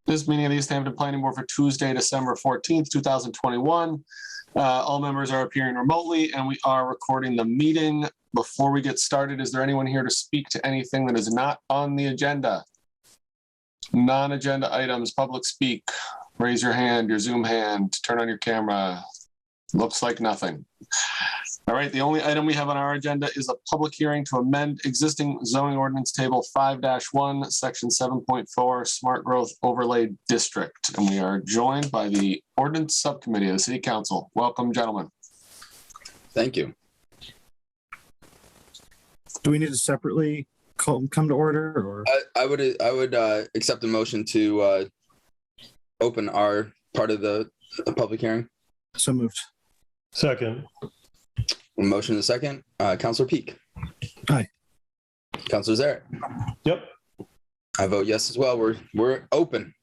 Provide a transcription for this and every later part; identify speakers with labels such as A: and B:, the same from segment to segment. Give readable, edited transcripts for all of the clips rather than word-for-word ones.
A: This meeting of the Easthampton Planning Board for Tuesday, December 14th, 2021. All members are appearing remotely and we are recording the meeting. Before we get started, is there anyone here to speak to anything that is not on the agenda? Non-agenda items, public speak, raise your hand, your Zoom hand, turn on your camera. Looks like nothing. All right, the only item we have on our agenda is a public hearing to amend existing zoning ordinance table 5-1, section 7.4, smart growth overlay district. And we are joined by the ordinance subcommittee of the city council. Welcome, gentlemen.
B: Thank you.
C: Do we need to separately come to order, or?
B: I would accept a motion to open our part of the public hearing.
C: So moved.
D: Second.
B: A motion and a second. Councilor Peak.
C: Aye.
B: Councilor Zarrett.
D: Yep.
B: I vote yes as well. We're open.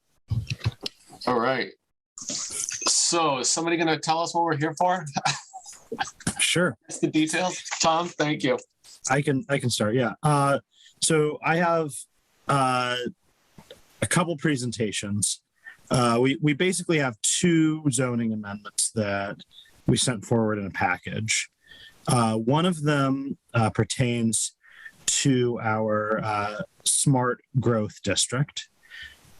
A: All right. So is somebody going to tell us what we're here for?
C: Sure.
A: That's the details. Tom, thank you.
C: I can start. Yeah. So I have a couple presentations. We basically have two zoning amendments that we sent forward in a package. One of them pertains to our smart growth district.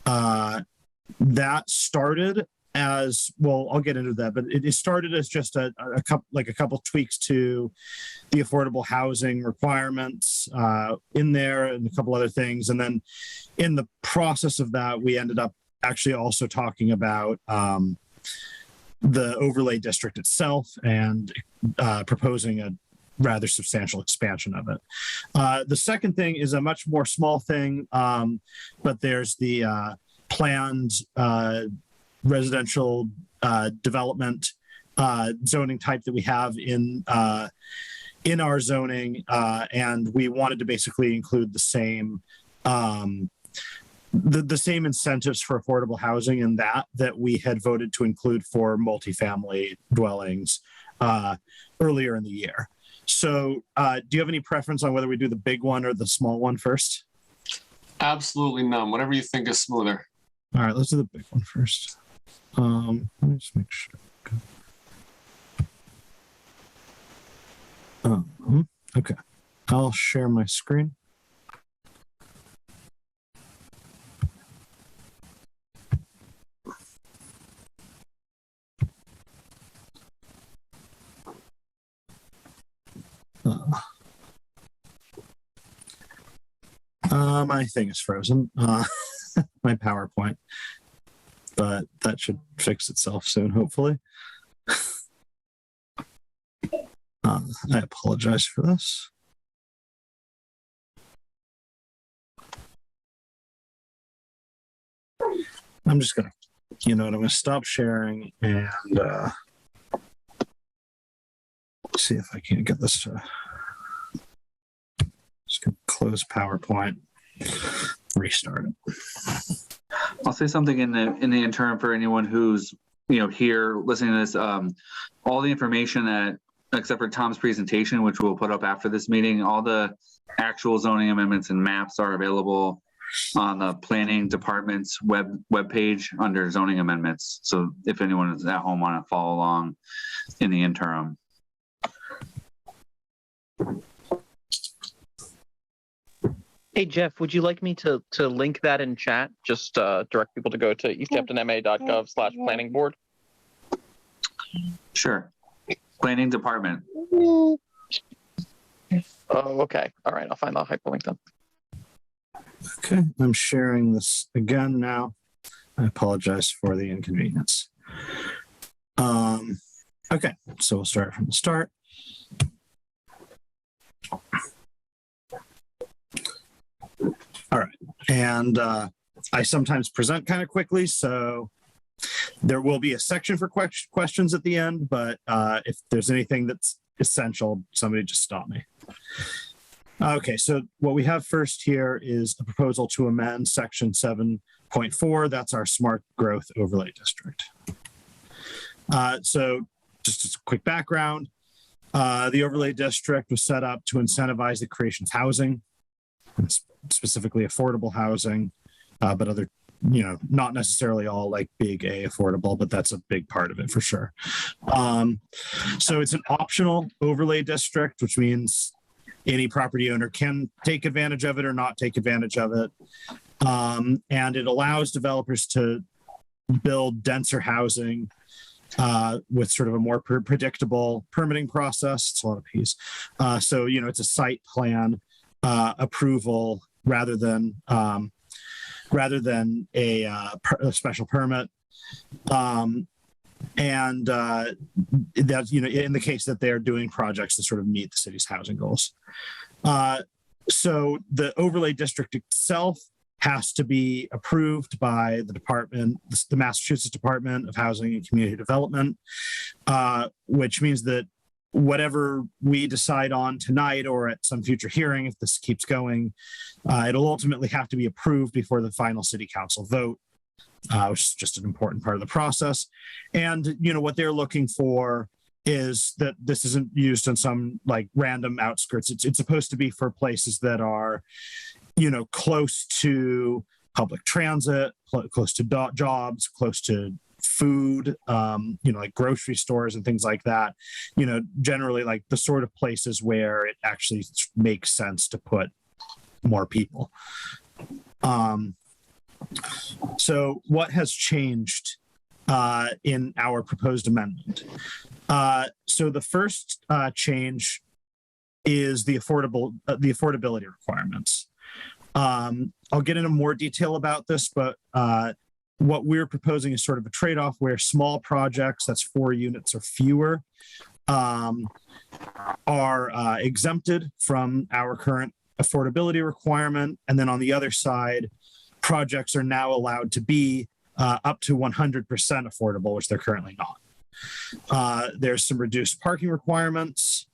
C: That started as, well, I'll get into that, but it started as just a couple tweaks to the affordable housing requirements in there and a couple other things. And then in the process of that, we ended up actually also talking about the overlay district itself and proposing a rather substantial expansion of it. The second thing is a much more small thing, but there's the planned residential development zoning type that we have in our zoning, and we wanted to basically include the same the same incentives for affordable housing in that we had voted to include for multifamily dwellings earlier in the year. So do you have any preference on whether we do the big one or the small one first?
A: Absolutely none. Whatever you think is smoother.
C: All right, let's do the big one first. Let me just make sure. Okay, I'll share my screen. My thing is frozen, my PowerPoint, but that should fix itself soon, hopefully. I apologize for this. I'm just gonna, I'm gonna stop sharing and see if I can get this to. Just gonna close PowerPoint, restart it.
E: I'll say something in the interim for anyone who's here listening to this. All the information that, except for Tom's presentation, which we'll put up after this meeting, all the actual zoning amendments and maps are available on the planning department's webpage under zoning amendments. So if anyone is at home want to follow along in the interim.
F: Hey, Jeff, would you like me to link that in chat? Just direct people to go to easthamptonma.gov/planning board.
E: Sure. Planning department.
F: Oh, okay. All right. I'll find the hyperlink then.
C: Okay, I'm sharing this again now. I apologize for the inconvenience. Okay, so we'll start from the start. All right, and I sometimes present kind of quickly, so there will be a section for questions at the end, but if there's anything that's essential, somebody just stop me. Okay, so what we have first here is a proposal to amend section 7.4. That's our smart growth overlay district. So just as a quick background, the overlay district was set up to incentivize the creation of housing, specifically affordable housing, but other not necessarily all like big A affordable, but that's a big part of it for sure. So it's an optional overlay district, which means any property owner can take advantage of it or not take advantage of it. And it allows developers to build denser housing with sort of a more predictable permitting process. It's a lot of P's. So, it's a site plan approval rather than a special permit. And that, in the case that they're doing projects that sort of meet the city's housing goals. So the overlay district itself has to be approved by the Massachusetts Department of Housing and Community Development, which means that whatever we decide on tonight or at some future hearing, if this keeps going, it'll ultimately have to be approved before the final city council vote, which is just an important part of the process. And, what they're looking for is that this isn't used on some like random outskirts. It's supposed to be for places that are, close to public transit, close to jobs, close to food, like grocery stores and things like that, generally like the sort of places where it actually makes sense to put more people. So what has changed in our proposed amendment? So the first change is the affordability requirements. I'll get into more detail about this, but what we're proposing is sort of a trade-off where small projects, that's 4 units or fewer, are exempted from our current affordability requirement. And then on the other side, projects are now allowed to be up to 100% affordable, which they're currently not. There's some reduced parking requirements.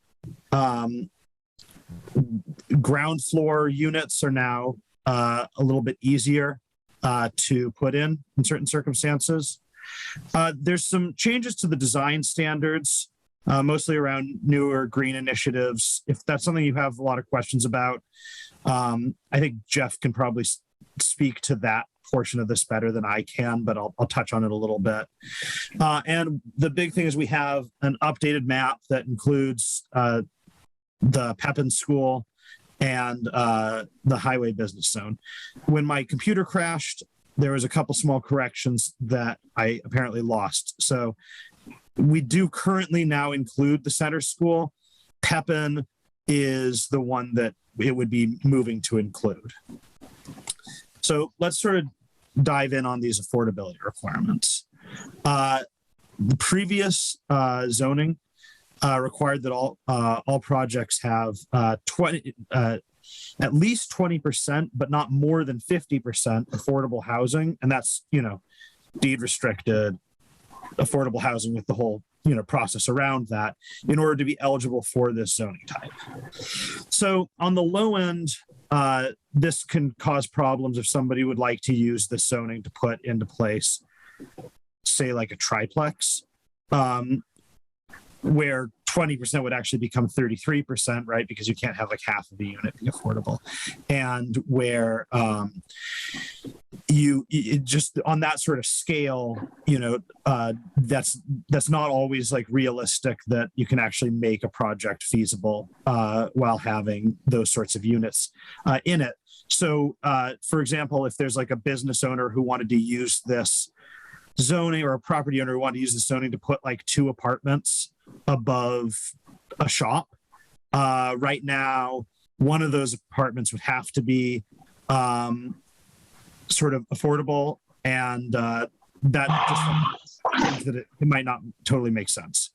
C: Ground floor units are now a little bit easier to put in certain circumstances. There's some changes to the design standards, mostly around newer green initiatives. If that's something you have a lot of questions about, I think Jeff can probably speak to that portion of this better than I can, but I'll touch on it a little bit. And the big thing is we have an updated map that includes the Pepin School and the highway business zone. When my computer crashed, there was a couple small corrections that I apparently lost. So we do currently now include the center school. Pepin is the one that it would be moving to include. So let's sort of dive in on these affordability requirements. The previous zoning required that all projects have at least 20%, but not more than 50% affordable housing, and that's deed restricted affordable housing with the whole process around that in order to be eligible for this zoning type. So on the low end, this can cause problems if somebody would like to use this zoning to put into place, say like a triplex, where 20% would actually become 33%, right? Because you can't have like half of the unit be affordable. And where you just on that sort of scale, that's not always like realistic that you can actually make a project feasible while having those sorts of units in it. So for example, if there's like a business owner who wanted to use this zoning, or a property owner who wanted to use the zoning to put like 2 apartments above a shop, right now, one of those apartments would have to be sort of affordable, and that just means that it might not totally make sense.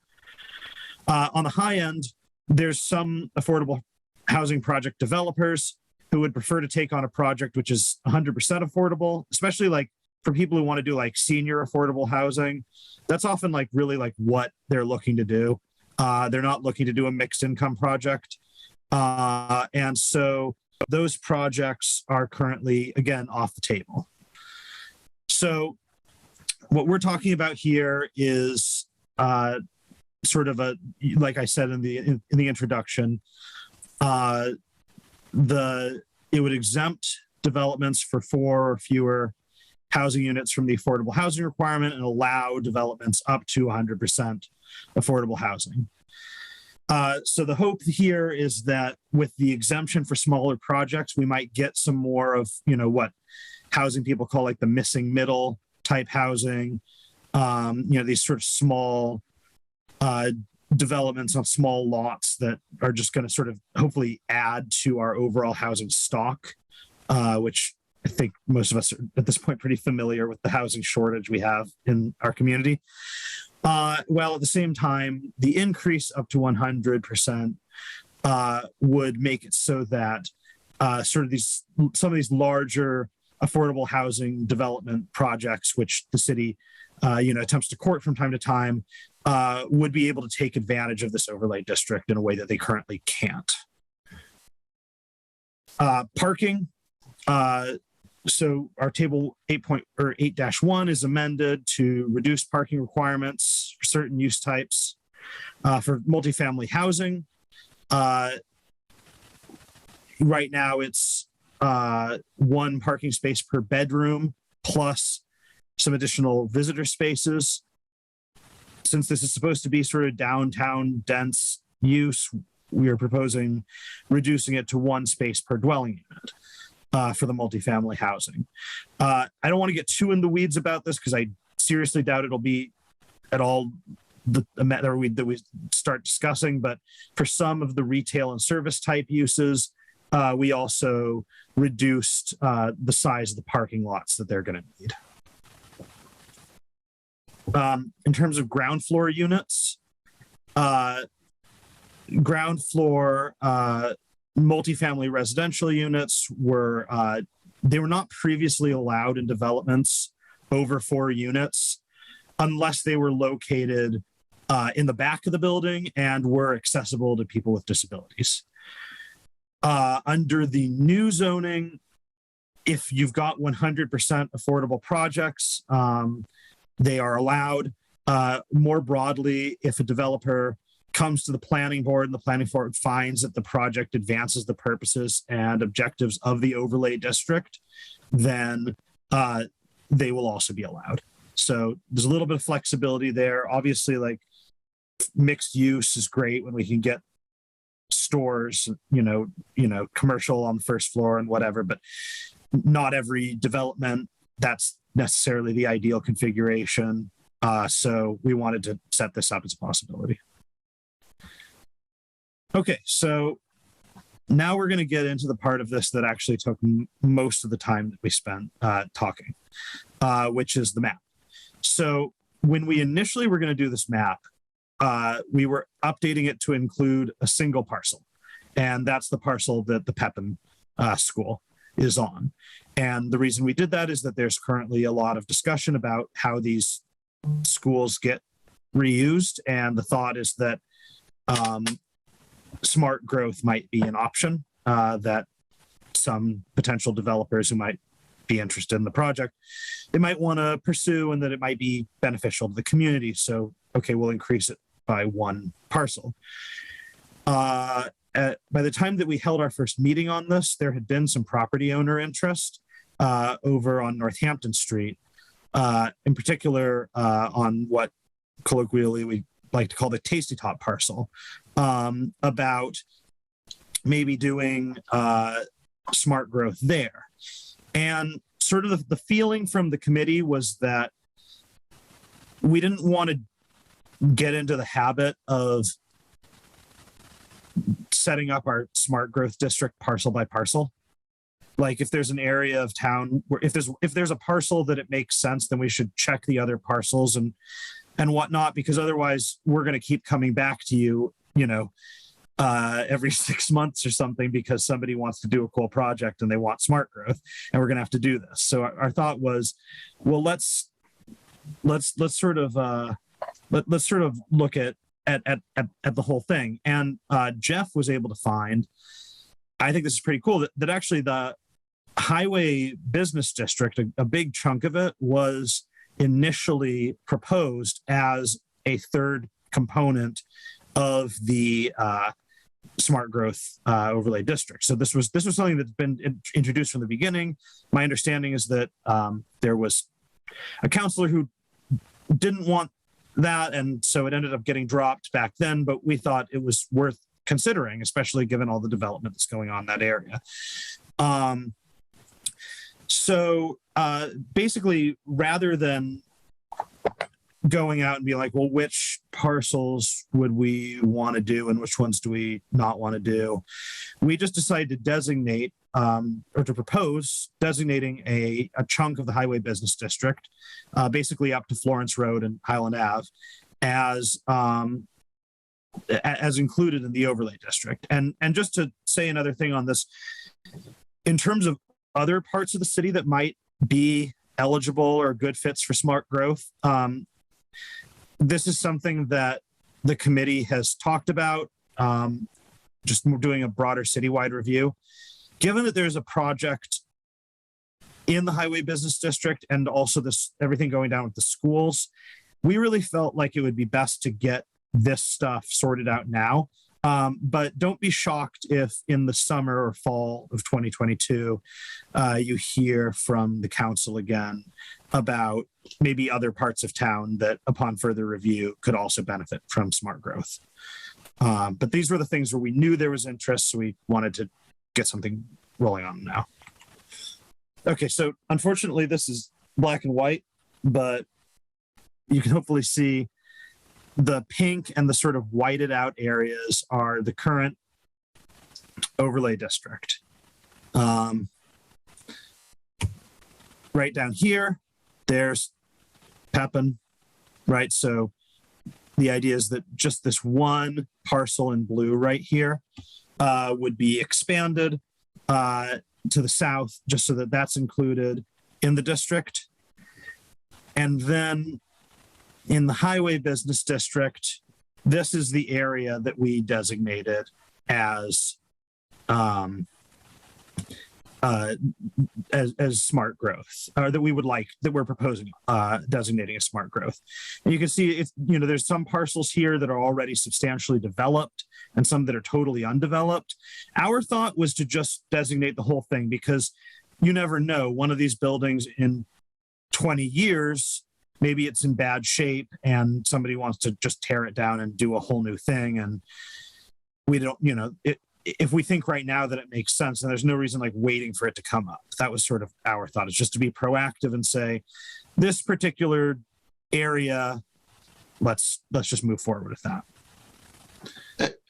C: On the high end, there's some affordable housing project developers who would prefer to take on a project which is 100% affordable, especially like for people who want to do like senior affordable housing. That's often like really like what they're looking to do. They're not looking to do a mixed income project. And so those projects are currently, again, off the table. So what we're talking about here is sort of like I said in the introduction, it would exempt developments for 4 or fewer housing units from the affordable housing requirement and allow developments up to 100% affordable housing. So the hope here is that with the exemption for smaller projects, we might get some more of, what housing people call like the missing middle type housing, these sort of small developments on small lots that are just going to sort of hopefully add to our overall housing stock, which I think most of us are at this point pretty familiar with the housing shortage we have in our community. While at the same time, the increase up to 100% would make it so that some of these larger affordable housing development projects, which the city attempts to court from time to time, would be able to take advantage of this overlay district in a way that they currently can't. Parking. So our table 8.8-1 is amended to reduce parking requirements for certain use types for multifamily housing. Right now, it's 1 parking space per bedroom plus some additional visitor spaces. Since this is supposed to be sort of downtown dense use, we are proposing reducing it to 1 space per dwelling unit. For the multifamily housing. I don't want to get too in the weeds about this because I seriously doubt it'll be at all that we start discussing, but for some of the retail and service type uses, we also reduced the size of the parking lots that they're going to need. In terms of ground floor units, ground floor multifamily residential units were not previously allowed in developments over 4 units unless they were located in the back of the building and were accessible to people with disabilities. Under the new zoning, if you've got 100% affordable projects, they are allowed. More broadly, if a developer comes to the planning board and the planning board finds that the project advances the purposes and objectives of the overlay district, then they will also be allowed. So there's a little bit of flexibility there. Obviously, like mixed use is great when we can get stores, commercial on the first floor and whatever, but not every development that's necessarily the ideal configuration. So we wanted to set this up as a possibility. Okay, so now we're going to get into the part of this that actually took most of the time that we spent talking, which is the map. So when we initially were going to do this map, we were updating it to include a single parcel, and that's the parcel that the Pepin school is on. And the reason we did that is that there's currently a lot of discussion about how these schools get reused, and the thought is that smart growth might be an option that some potential developers who might be interested in the project, they might want to pursue, and that it might be beneficial to the community. So, okay, we'll increase it by 1 parcel. By the time that we held our first meeting on this, there had been some property owner interest over on Northampton Street, in particular on what colloquially we like to call the Tasty Top parcel, about maybe doing smart growth there. And sort of the feeling from the committee was that we didn't want to get into the habit of setting up our smart growth district parcel by parcel. Like if there's an area of town where if there's a parcel that it makes sense, then we should check the other parcels and whatnot, because otherwise we're going to keep coming back to you, every 6 months or something because somebody wants to do a cool project and they want smart growth, and we're going to have to do this. So our thought was, well, let's sort of look at the whole thing. And Jeff was able to find, I think this is pretty cool, that actually the highway business district, a big chunk of it was initially proposed as a third component of the smart growth overlay district. So this was something that's been introduced from the beginning. My understanding is that there was a counselor who didn't want that, and so it ended up getting dropped back then. But we thought it was worth considering, especially given all the development that's going on in that area. So basically, rather than going out and be like, well, which parcels would we want to do and which ones do we not want to do, we just decided to designate or to propose designating a chunk of the highway business district, basically up to Florence Road and Highland Ave, as included in the overlay district. And just to say another thing on this, in terms of other parts of the city that might be eligible or good fits for smart growth, this is something that the committee has talked about, just doing a broader citywide review. Given that there's a project in the highway business district and also this everything going down with the schools, we really felt like it would be best to get this stuff sorted out now. But don't be shocked if in the summer or fall of 2022, you hear from the council again about maybe other parts of town that upon further review could also benefit from smart growth. But these were the things where we knew there was interest, so we wanted to get something rolling on now. Okay, so unfortunately this is black and white, but you can hopefully see the pink and the sort of whited out areas are the current overlay district. Right down here, there's Pepin, right? So the idea is that just this one parcel in blue right here would be expanded to the south, just so that that's included in the district. And then in the highway business district, this is the area that we designated as smart growth, or that we would like, that we're proposing designating as smart growth. And you can see it's, there's some parcels here that are already substantially developed and some that are totally undeveloped. Our thought was to just designate the whole thing, because you never know, one of these buildings in 20 years, maybe it's in bad shape and somebody wants to just tear it down and do a whole new thing. And we don't, if we think right now that it makes sense, then there's no reason like waiting for it to come up. That was sort of our thought, is just to be proactive and say, this particular area, let's just move forward with that.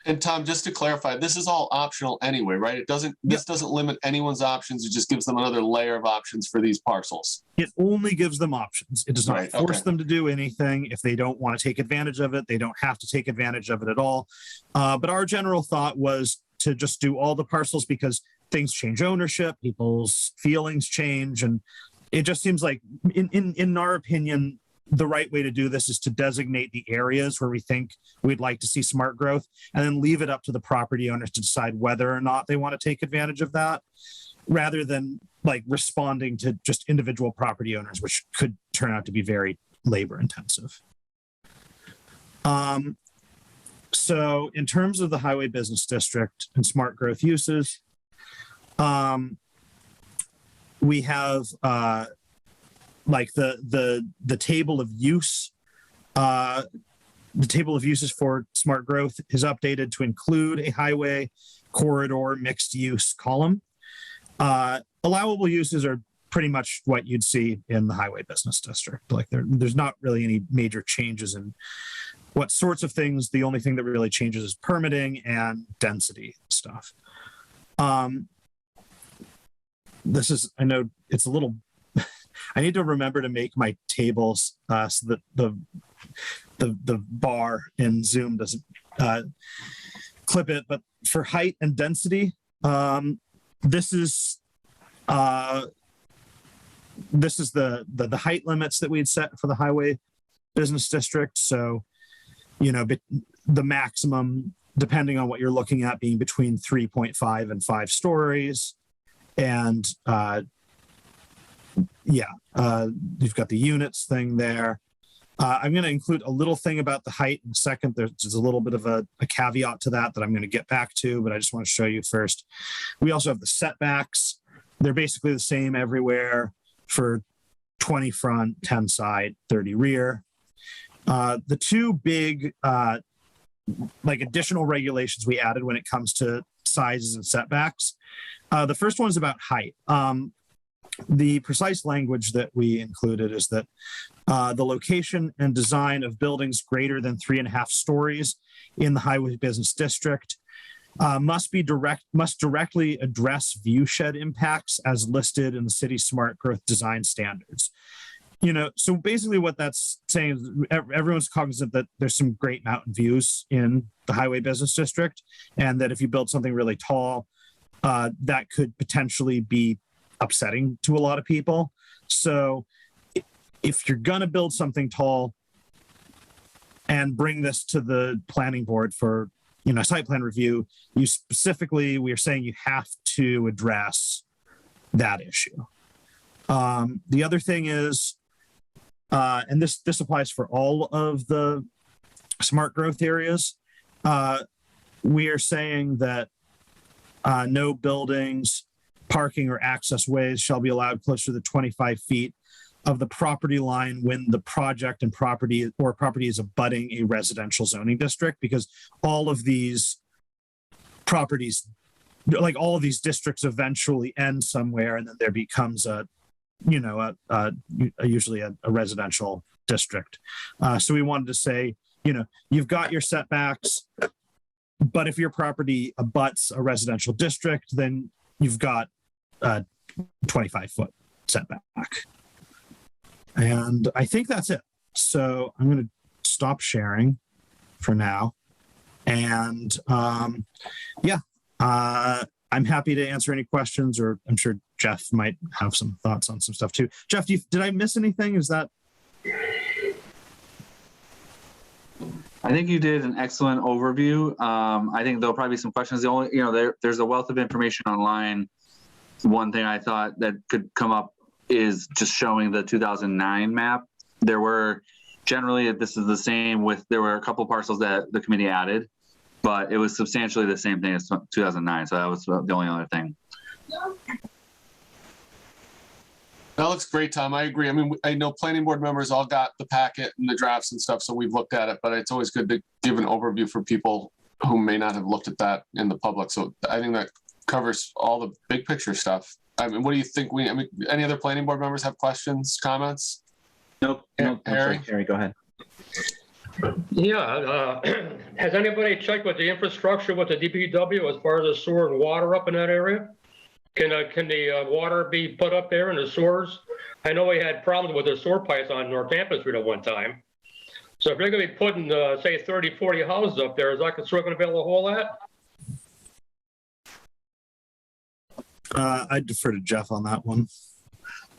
A: And Tom, just to clarify, this is all optional anyway, right? This doesn't limit anyone's options. It just gives them another layer of options for these parcels.
C: It only gives them options. It does not force them to do anything. If they don't want to take advantage of it, they don't have to take advantage of it at all. But our general thought was to just do all the parcels, because things change ownership, people's feelings change. And it just seems like, in our opinion, the right way to do this is to designate the areas where we think we'd like to see smart growth, and then leave it up to the property owners to decide whether or not they want to take advantage of that, rather than like responding to just individual property owners, which could turn out to be very labor intensive. So in terms of the highway business district and smart growth uses, we have like the table of use. The table of uses for smart growth is updated to include a highway corridor mixed use column. Allowable uses are pretty much what you'd see in the highway business district. Like there's not really any major changes in what sorts of things. The only thing that really changes is permitting and density stuff. This is, I know it's a little, I need to remember to make my tables so that the bar in Zoom doesn't clip it. But for height and density, this is the height limits that we'd set for the highway business district. So, the maximum, depending on what you're looking at, being between 3.5 and 5 stories. And you've got the units thing there. I'm going to include a little thing about the height in a second. There's a little bit of a caveat to that I'm going to get back to, but I just want to show you first. We also have the setbacks. They're basically the same everywhere for 20 front, 10 side, 30 rear. The two big additional regulations we added when it comes to sizes and setbacks. The first one is about height. The precise language that we included is that the location and design of buildings greater than 3.5 stories in the highway business district must directly address viewshed impacts as listed in the city's smart growth design standards. So basically what that's saying is everyone's cognizant that there's some great mountain views in the highway business district, and that if you build something really tall, that could potentially be upsetting to a lot of people. So if you're going to build something tall and bring this to the planning board for, site plan review, we are saying you have to address that issue. The other thing is, and this applies for all of the smart growth areas, we are saying that no buildings, parking, or access ways shall be allowed closer to 25 feet of the property line when the project and property is abutting a residential zoning district, because all of these properties, all of these districts eventually end somewhere, and then there becomes usually a residential district. So we wanted to say, you've got your setbacks, but if your property abuts a residential district, then you've got a 25-foot setback. And I think that's it. So I'm going to stop sharing for now. And I'm happy to answer any questions, or I'm sure Jeff might have some thoughts on some stuff too. Jeff, did I miss anything? Is that?
E: I think you did an excellent overview. I think there'll probably be some questions. The only, there's a wealth of information online. One thing I thought that could come up is just showing the 2009 map. There were generally, this is the same there were a couple parcels that the committee added, but it was substantially the same thing as 2009. So that was the only other thing.
A: That looks great, Tom. I agree. I mean, I know planning board members all got the packet and the drafts and stuff, so we've looked at it, but it's always good to give an overview for people who may not have looked at that in the public. So I think that covers all the big picture stuff. I mean, what do you think? Any other planning board members have questions, comments?
G: Nope.
A: Harry?
G: Harry, go ahead.
H: Yeah, has anybody checked with the infrastructure with the DPW as far as the sewer and water up in that area? Can the water be put up there in the sewers? I know we had problems with the sewer pipes on Northampton Street at one time. So if you're going to be putting, say, 30, 40 houses up there, is that sewer going to be able to hold that?
C: I'd defer to Jeff on that one.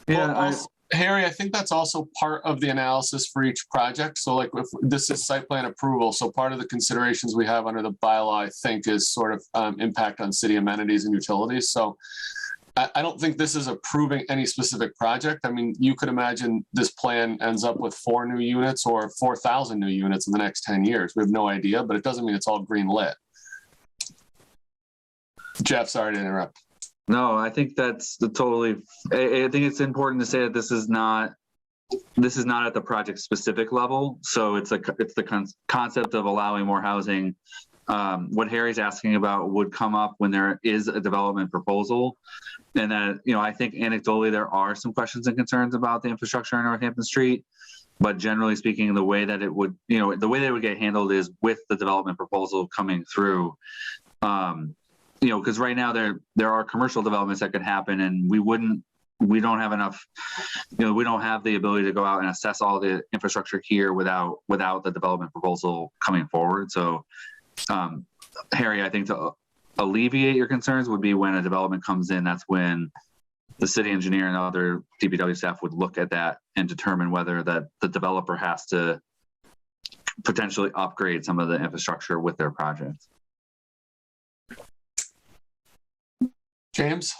A: Yeah, Harry, I think that's also part of the analysis for each project. So if this is site plan approval, so part of the considerations we have under the bylaw, I think, is sort of impact on city amenities and utilities. So I don't think this is approving any specific project. I mean, you could imagine this plan ends up with 4 new units or 4,000 new units in the next 10 years. We have no idea, but it doesn't mean it's all green lit. Jeff, sorry to interrupt.
E: No, I think that's I think it's important to say that this is not at the project specific level. So it's the concept of allowing more housing. What Harry's asking about would come up when there is a development proposal. And that, I think anecdotally there are some questions and concerns about the infrastructure on Northampton Street. But generally speaking, the way that it would get handled is with the development proposal coming through. Because right now there are commercial developments that could happen, and we don't have enough, we don't have the ability to go out and assess all the infrastructure here without the development proposal coming forward. So, Harry, I think to alleviate your concerns would be when a development comes in, that's when the city engineer and other DPW staff would look at that and determine whether that the developer has to potentially upgrade some of the infrastructure with their project.
A: James?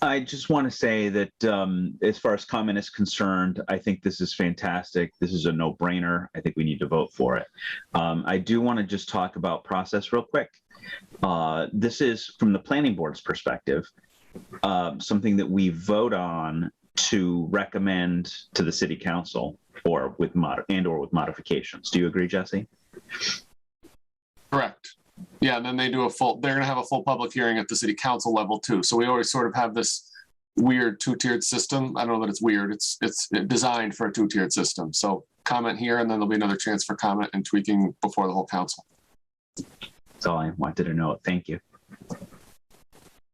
G: I just want to say that as far as comment is concerned, I think this is fantastic. This is a no-brainer. I think we need to vote for it. I do want to just talk about process real quick. This is, from the planning board's perspective, something that we vote on to recommend to the city council or with modifications. Do you agree, Jesse?
A: Correct. Yeah, and then they're going to have a full public hearing at the city council level too. So we always sort of have this weird two-tiered system. I don't know that it's weird. It's designed for a two-tiered system. So comment here, and then there'll be another chance for comment and tweaking before the whole council.
G: That's all I wanted to know. Thank you.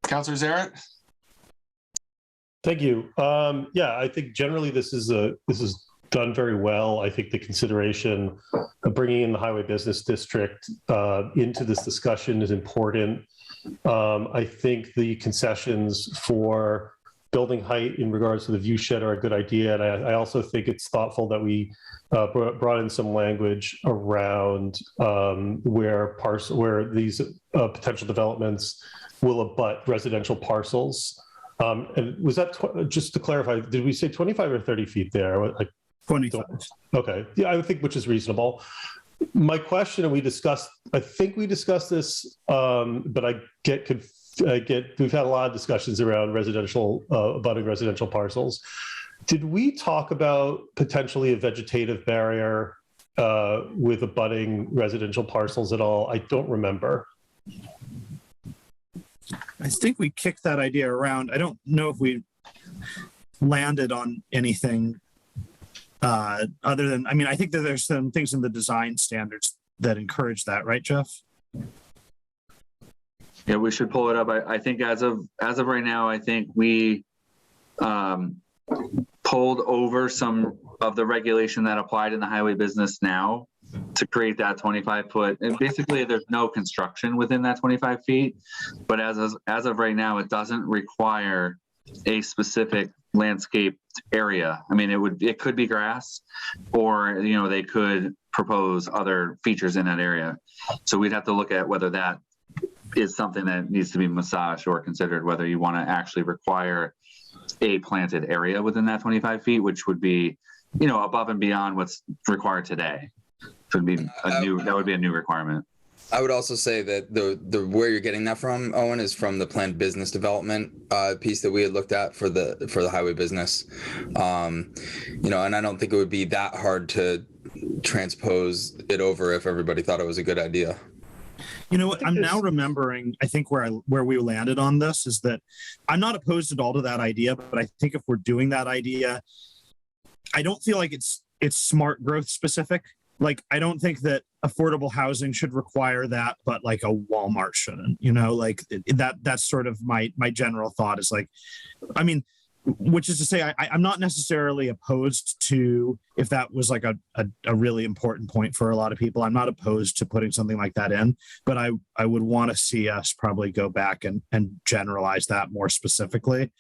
A: Councilor Zaret?
D: Thank you. Yeah, I think generally this is done very well. I think the consideration of bringing in the highway business district into this discussion is important. I think the concessions for building height in regards to the view shed are a good idea. And I also think it's thoughtful that we brought in some language around where these potential developments will abut residential parcels. And was that, just to clarify, did we say 25 or 30 feet there?
C: 25.
D: Okay. Yeah, I think which is reasonable. My question, and I think we discussed this, but we've had a lot of discussions around abutting residential parcels. Did we talk about potentially a vegetative barrier with abutting residential parcels at all? I don't remember.
C: I think we kicked that idea around. I don't know if we landed on anything other than, I mean, I think that there's some things in the design standards that encourage that, right, Jeff?
E: Yeah, we should pull it up. I think as of right now, I think we pulled over some of the regulation that applied in the highway business now to create that 25-foot. And basically, there's no construction within that 25 feet. But as of right now, it doesn't require a specific landscaped area. I mean, it could be grass, or they could propose other features in that area. So we'd have to look at whether that is something that needs to be massaged or considered, whether you want to actually require a planted area within that 25 feet, which would be, above and beyond what's required today. So that would be a new requirement.
B: I would also say that the where you're getting that from, Owen, is from the planned business development piece that we had looked at for the highway business. And I don't think it would be that hard to transpose it over if everybody thought it was a good idea.
C: You know what? I'm now remembering, I think where we landed on this is that I'm not opposed at all to that idea, but I think if we're doing that idea, I don't feel like it's smart growth specific. Like, I don't think that affordable housing should require that, but like a Walmart shouldn't, that's sort of my general thought is like, I mean, which is to say, I'm not necessarily opposed to, if that was like a really important point for a lot of people, I'm not opposed to putting something like that in, but I would want to see us probably go back and generalize that more specifically.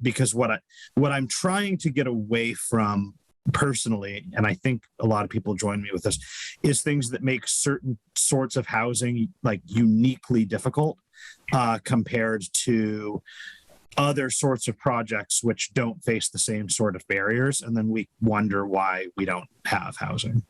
C: Because what I'm trying to get away from personally, and I think a lot of people join me with this, is things that make certain sorts of housing like uniquely difficult compared to other sorts of projects which don't face the same sort of barriers, and then we wonder why we don't have housing.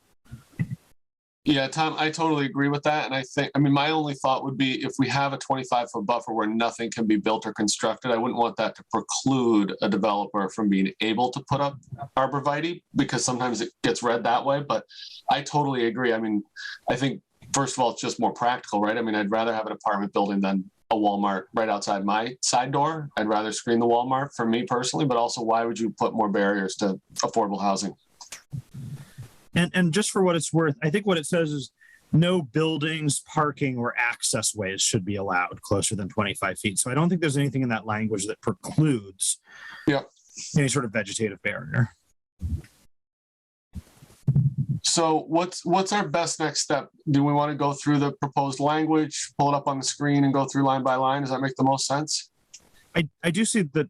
A: Yeah, Tom, I totally agree with that. And my only thought would be if we have a 25-foot buffer where nothing can be built or constructed, I wouldn't want that to preclude a developer from being able to put up arborvitae, because sometimes it gets read that way. But I totally agree. I mean, I think, first of all, it's just more practical, right? I mean, I'd rather have an apartment building than a Walmart right outside my side door. I'd rather screen the Walmart for me personally, but also why would you put more barriers to affordable housing?
C: And just for what it's worth, I think what it says is no buildings, parking, or access ways should be allowed closer than 25 feet. So I don't think there's anything in that language that precludes any sort of vegetative barrier.
A: So what's our best next step? Do we want to go through the proposed language, pull it up on the screen, and go through line by line? Does that make the most sense?
C: I do see that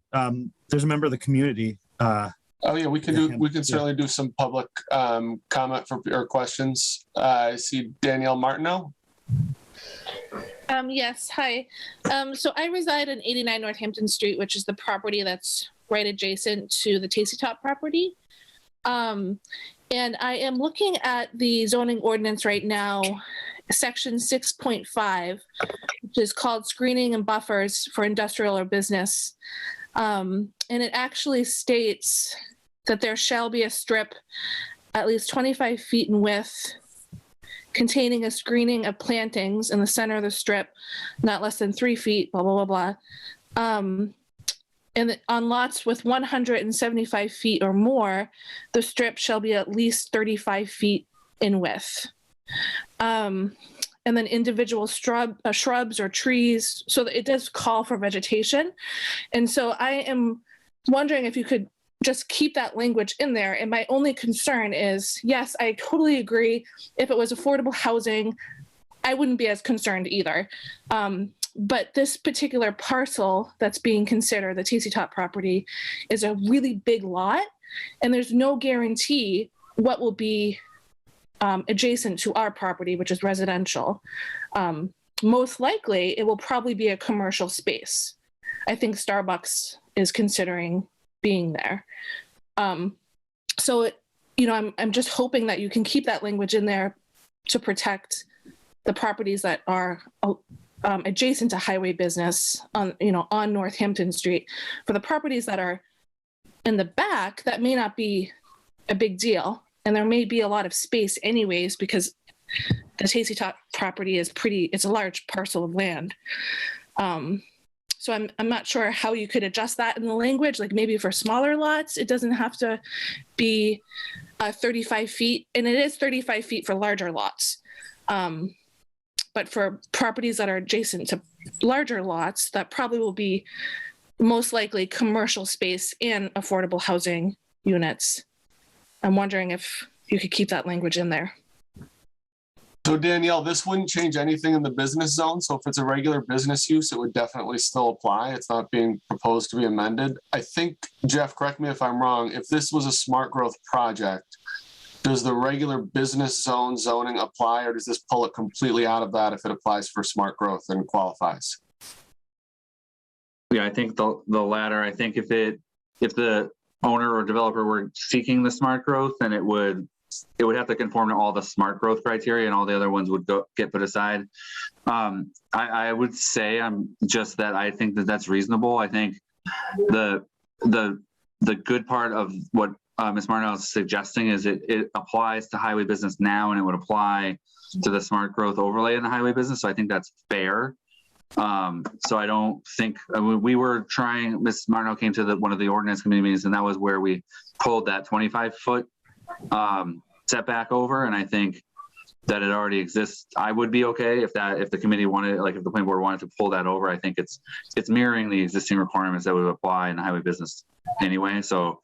C: there's a member of the community.
A: Oh yeah, we can certainly do some public comment or questions. I see Danielle Martineau.
I: Yes, hi. So I reside in 89 Northampton Street, which is the property that's right adjacent to the Tasty Top property. And I am looking at the zoning ordinance right now, section 6.5, which is called screening and buffers for industrial or business. And it actually states that there shall be a strip at least 25 feet in width containing a screening of plantings in the center of the strip, not less than 3 feet, blah, blah, blah, blah. And on lots with 175 feet or more, the strip shall be at least 35 feet in width. And then individual shrubs or trees, so that it does call for vegetation. And so I am wondering if you could just keep that language in there. And my only concern is, yes, I totally agree. If it was affordable housing, I wouldn't be as concerned either. But this particular parcel that's being considered, the Tasty Top property, is a really big lot, and there's no guarantee what will be adjacent to our property, which is residential. Most likely, it will probably be a commercial space. I think Starbucks is considering being there. So, I'm just hoping that you can keep that language in there to protect the properties that are adjacent to highway business on Northampton Street. For the properties that are in the back, that may not be a big deal. And there may be a lot of space anyways, because the Tasty Top property is it's a large parcel of land. So I'm not sure how you could adjust that in the language, like maybe for smaller lots, it doesn't have to be 35 feet, and it is 35 feet for larger lots. But for properties that are adjacent to larger lots, that probably will be most likely commercial space and affordable housing units. I'm wondering if you could keep that language in there.
A: So Danielle, this wouldn't change anything in the business zone. So if it's a regular business use, it would definitely still apply. It's not being proposed to be amended. I think, Jeff, correct me if I'm wrong, if this was a smart growth project, does the regular business zone zoning apply, or does this pull it completely out of that if it applies for smart growth and qualifies?
E: Yeah, I think the latter. I think if the owner or developer were seeking the smart growth, then it would have to conform to all the smart growth criteria, and all the other ones would get put aside. I would say I think that's reasonable. I think the good part of what Ms. Marnell is suggesting is it applies to highway business now, and it would apply to the smart growth overlay in the highway business. So I think that's fair. So I don't think we were trying. Ms. Marnell came to one of the ordinance committee meetings, and that was where we pulled that 25-foot setback over, and I think that it already exists. I would be okay if the committee wanted, like if the planning board wanted to pull that over. I think it's mirroring the existing requirements that would apply in the highway business anyway. So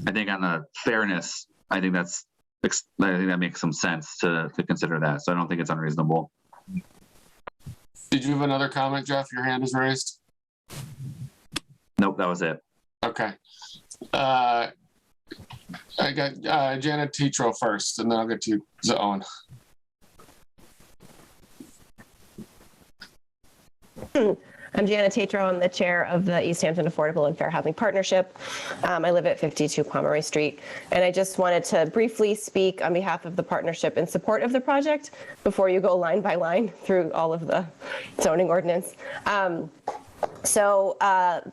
E: I think on the fairness, I think that makes some sense to consider that. So I don't think it's unreasonable.
A: Did you have another comment, Jeff? Your hand is raised.
E: Nope, that was it.
A: Okay. I got Janet Tetro first, and then I'll get to you, Owen.
J: I'm Janet Tetro. I'm the chair of the Easthampton Affordable and Fair Housing Partnership. I live at 52 Pomeroy Street, and I just wanted to briefly speak on behalf of the partnership in support of the project before you go line by line through all of the zoning ordinance. So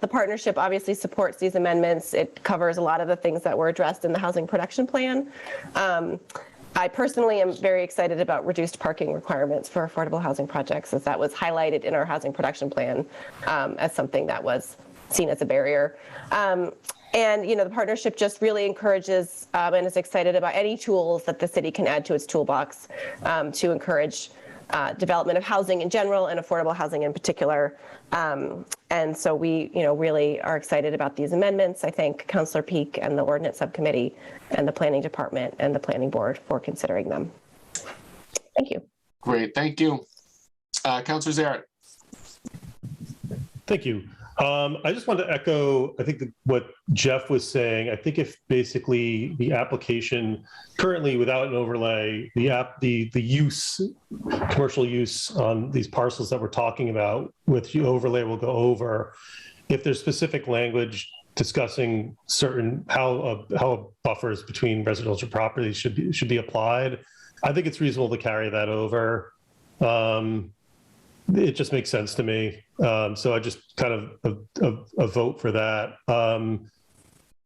J: the partnership obviously supports these amendments. It covers a lot of the things that were addressed in the housing production plan. I personally am very excited about reduced parking requirements for affordable housing projects, as that was highlighted in our housing production plan as something that was seen as a barrier. And the partnership just really encourages and is excited about any tools that the city can add to its toolbox to encourage development of housing in general and affordable housing in particular. And so we, really are excited about these amendments. I thank Councilor Peak and the Ordinance Subcommittee and the Planning Department and the Planning Board for considering them. Thank you.
A: Great, thank you. Councilor Zaret.
D: Thank you. I just wanted to echo, I think what Jeff was saying. I think if basically the application currently without an overlay, the use, commercial use on these parcels that we're talking about with the overlay will go over. If there's specific language discussing certain how buffers between residential properties should be applied, I think it's reasonable to carry that over. It just makes sense to me. So I just kind of a vote for that.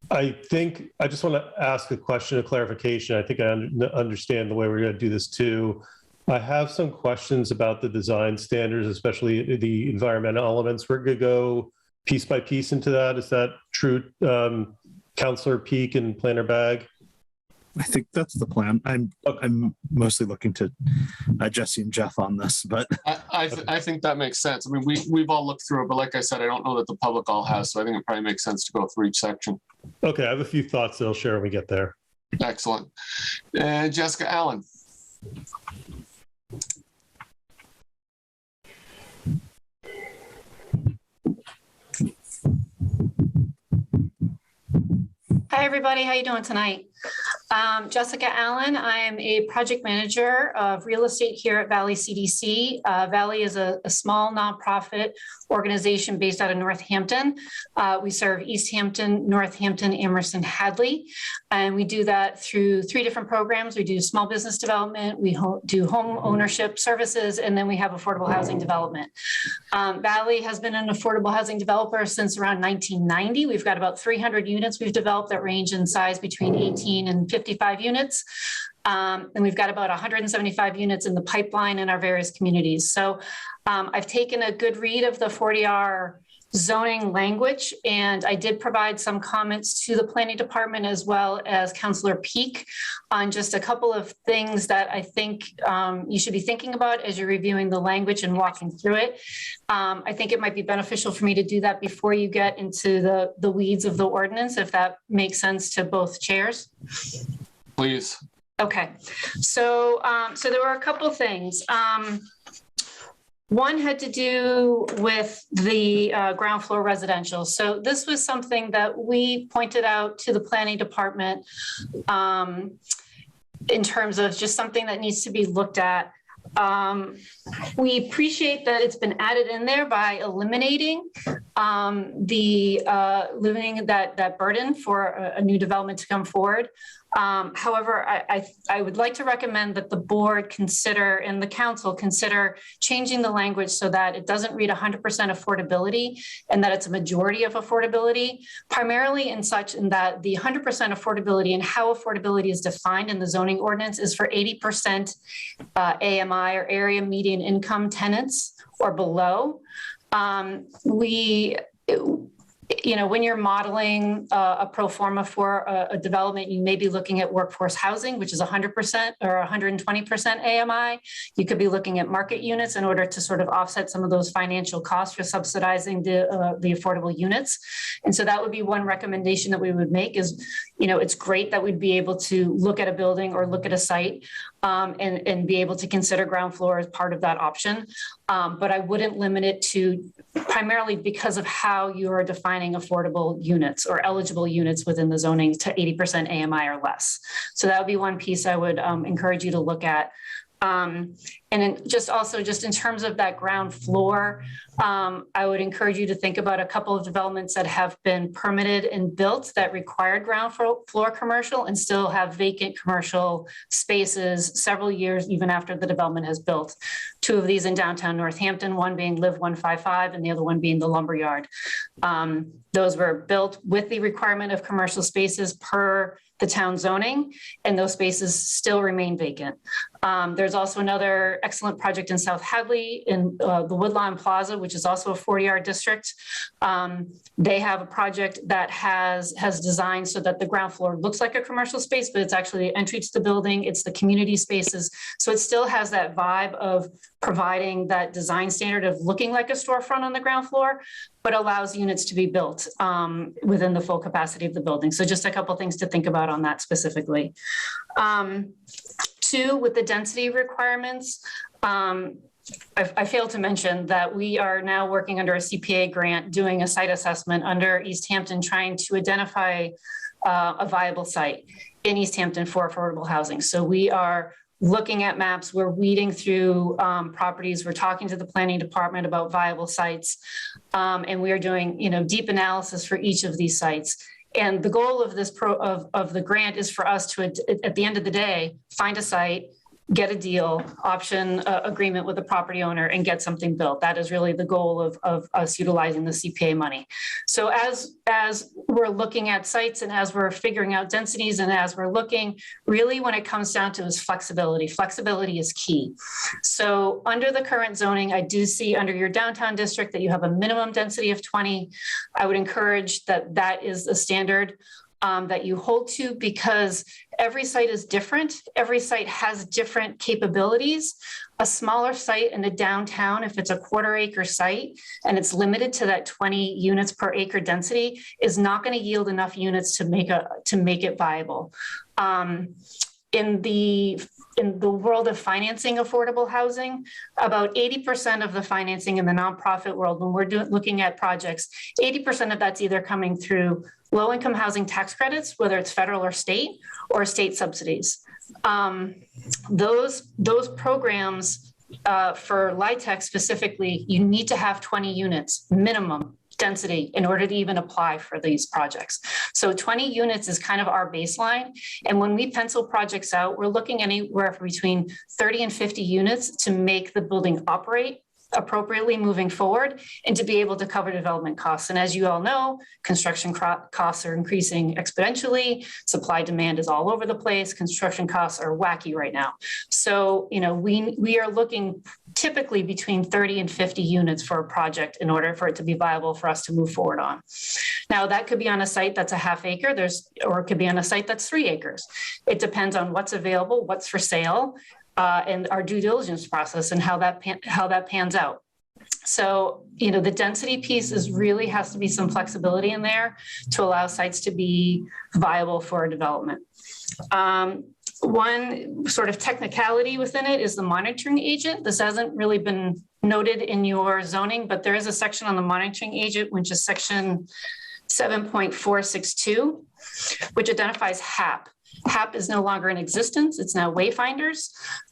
D: I think I just want to ask a question of clarification. I think I understand the way we're going to do this too. I have some questions about the design standards, especially the environmental elements. We're going to go piece by piece into that. Is that true, Councillor Peak and Planner Bag?
C: I think that's the plan. I'm mostly looking to Jesse and Jeff on this, but
A: I think that makes sense. I mean, we've all looked through it, but like I said, I don't know that the public all has, so I think it probably makes sense to go through each section.
D: Okay, I have a few thoughts that I'll share when we get there.
A: Excellent. And Jessica Allen.
K: Hi, everybody. How you doing tonight? Jessica Allen. I am a project manager of real estate here at Valley CDC. Valley is a small nonprofit organization based out of Northampton. We serve Easthampton, Northampton, Amherst, and Hadley. And we do that through 3 different programs. We do small business development, we do home ownership services, and then we have affordable housing development. Valley has been an affordable housing developer since around 1990. We've got about 300 units we've developed that range in size between 18 and 55 units. And we've got about 175 units in the pipeline in our various communities. So I've taken a good read of the 40R zoning language, and I did provide some comments to the planning department as well as Councillor Peak on just a couple of things that I think you should be thinking about as you're reviewing the language and walking through it. I think it might be beneficial for me to do that before you get into the weeds of the ordinance, if that makes sense to both chairs.
A: Please.
K: Okay, so there were a couple things. One had to do with the ground floor residential. So this was something that we pointed out to the planning department in terms of just something that needs to be looked at. We appreciate that it's been added in there by eliminating limiting that burden for a new development to come forward. However, I would like to recommend that the board consider and the council consider changing the language so that it doesn't read 100% affordability and that it's a majority of affordability, primarily in that the 100% affordability and how affordability is defined in the zoning ordinance is for 80% AMI or area median income tenants or below. When you're modeling a pro forma for a development, you may be looking at workforce housing, which is 100% or 120% AMI. You could be looking at market units in order to sort of offset some of those financial costs for subsidizing the affordable units. And so that would be one recommendation that we would make is, it's great that we'd be able to look at a building or look at a site and be able to consider ground floor as part of that option. But I wouldn't limit it to primarily because of how you are defining affordable units or eligible units within the zoning to 80% AMI or less. So that would be one piece I would encourage you to look at. And then just in terms of that ground floor, I would encourage you to think about a couple of developments that have been permitted and built that required ground floor commercial and still have vacant commercial spaces several years even after the development has built. 2 of these in downtown Northampton, one being Live 155 and the other one being the Lumberyard. Those were built with the requirement of commercial spaces per the town zoning, and those spaces still remain vacant. There's also another excellent project in South Hadley in the Woodlawn Plaza, which is also a 40R district. They have a project that has designed so that the ground floor looks like a commercial space, but it's actually the entry to the building, it's the community spaces. So it still has that vibe of providing that design standard of looking like a storefront on the ground floor, but allows units to be built within the full capacity of the building. So just a couple things to think about on that specifically. 2, with the density requirements, I failed to mention that we are now working under a CPA grant, doing a site assessment under Easthampton, trying to identify a viable site in Easthampton for affordable housing. So we are looking at maps, we're weeding through properties, we're talking to the planning department about viable sites, and we are doing, deep analysis for each of these sites. And the goal of this of the grant is for us to, at the end of the day, find a site, get a deal, option agreement with the property owner, and get something built. That is really the goal of us utilizing the CPA money. So as we're looking at sites and as we're figuring out densities and as we're looking, really when it comes down to is flexibility. Flexibility is key. So under the current zoning, I do see under your downtown district that you have a minimum density of 20. I would encourage that is a standard that you hold to, because every site is different. Every site has different capabilities. A smaller site in a downtown, if it's a quarter-acre site and it's limited to that 20 units per acre density, is not going to yield enough units to make it viable. In the world of financing affordable housing, about 80% of the financing in the nonprofit world, when we're looking at projects, 80% of that's either coming through low-income housing tax credits, whether it's federal or state subsidies. Those programs for LIHTC specifically, you need to have 20 units minimum density in order to even apply for these projects. So 20 units is kind of our baseline. And when we pencil projects out, we're looking anywhere between 30 and 50 units to make the building operate appropriately moving forward and to be able to cover development costs. And as you all know, construction costs are increasing exponentially. Supply demand is all over the place. Construction costs are wacky right now. So, we are looking typically between 30 and 50 units for a project in order for it to be viable for us to move forward on. Now, that could be on a site that's a half acre, or it could be on a site that's 3 acres. It depends on what's available, what's for sale, and our due diligence process and how that pans out. So, the density piece really has to be some flexibility in there to allow sites to be viable for development. One sort of technicality within it is the monitoring agent. This hasn't really been noted in your zoning, but there is a section on the monitoring agent, which is section 7.462, which identifies HAP. HAP is no longer in existence. It's now Wayfinders.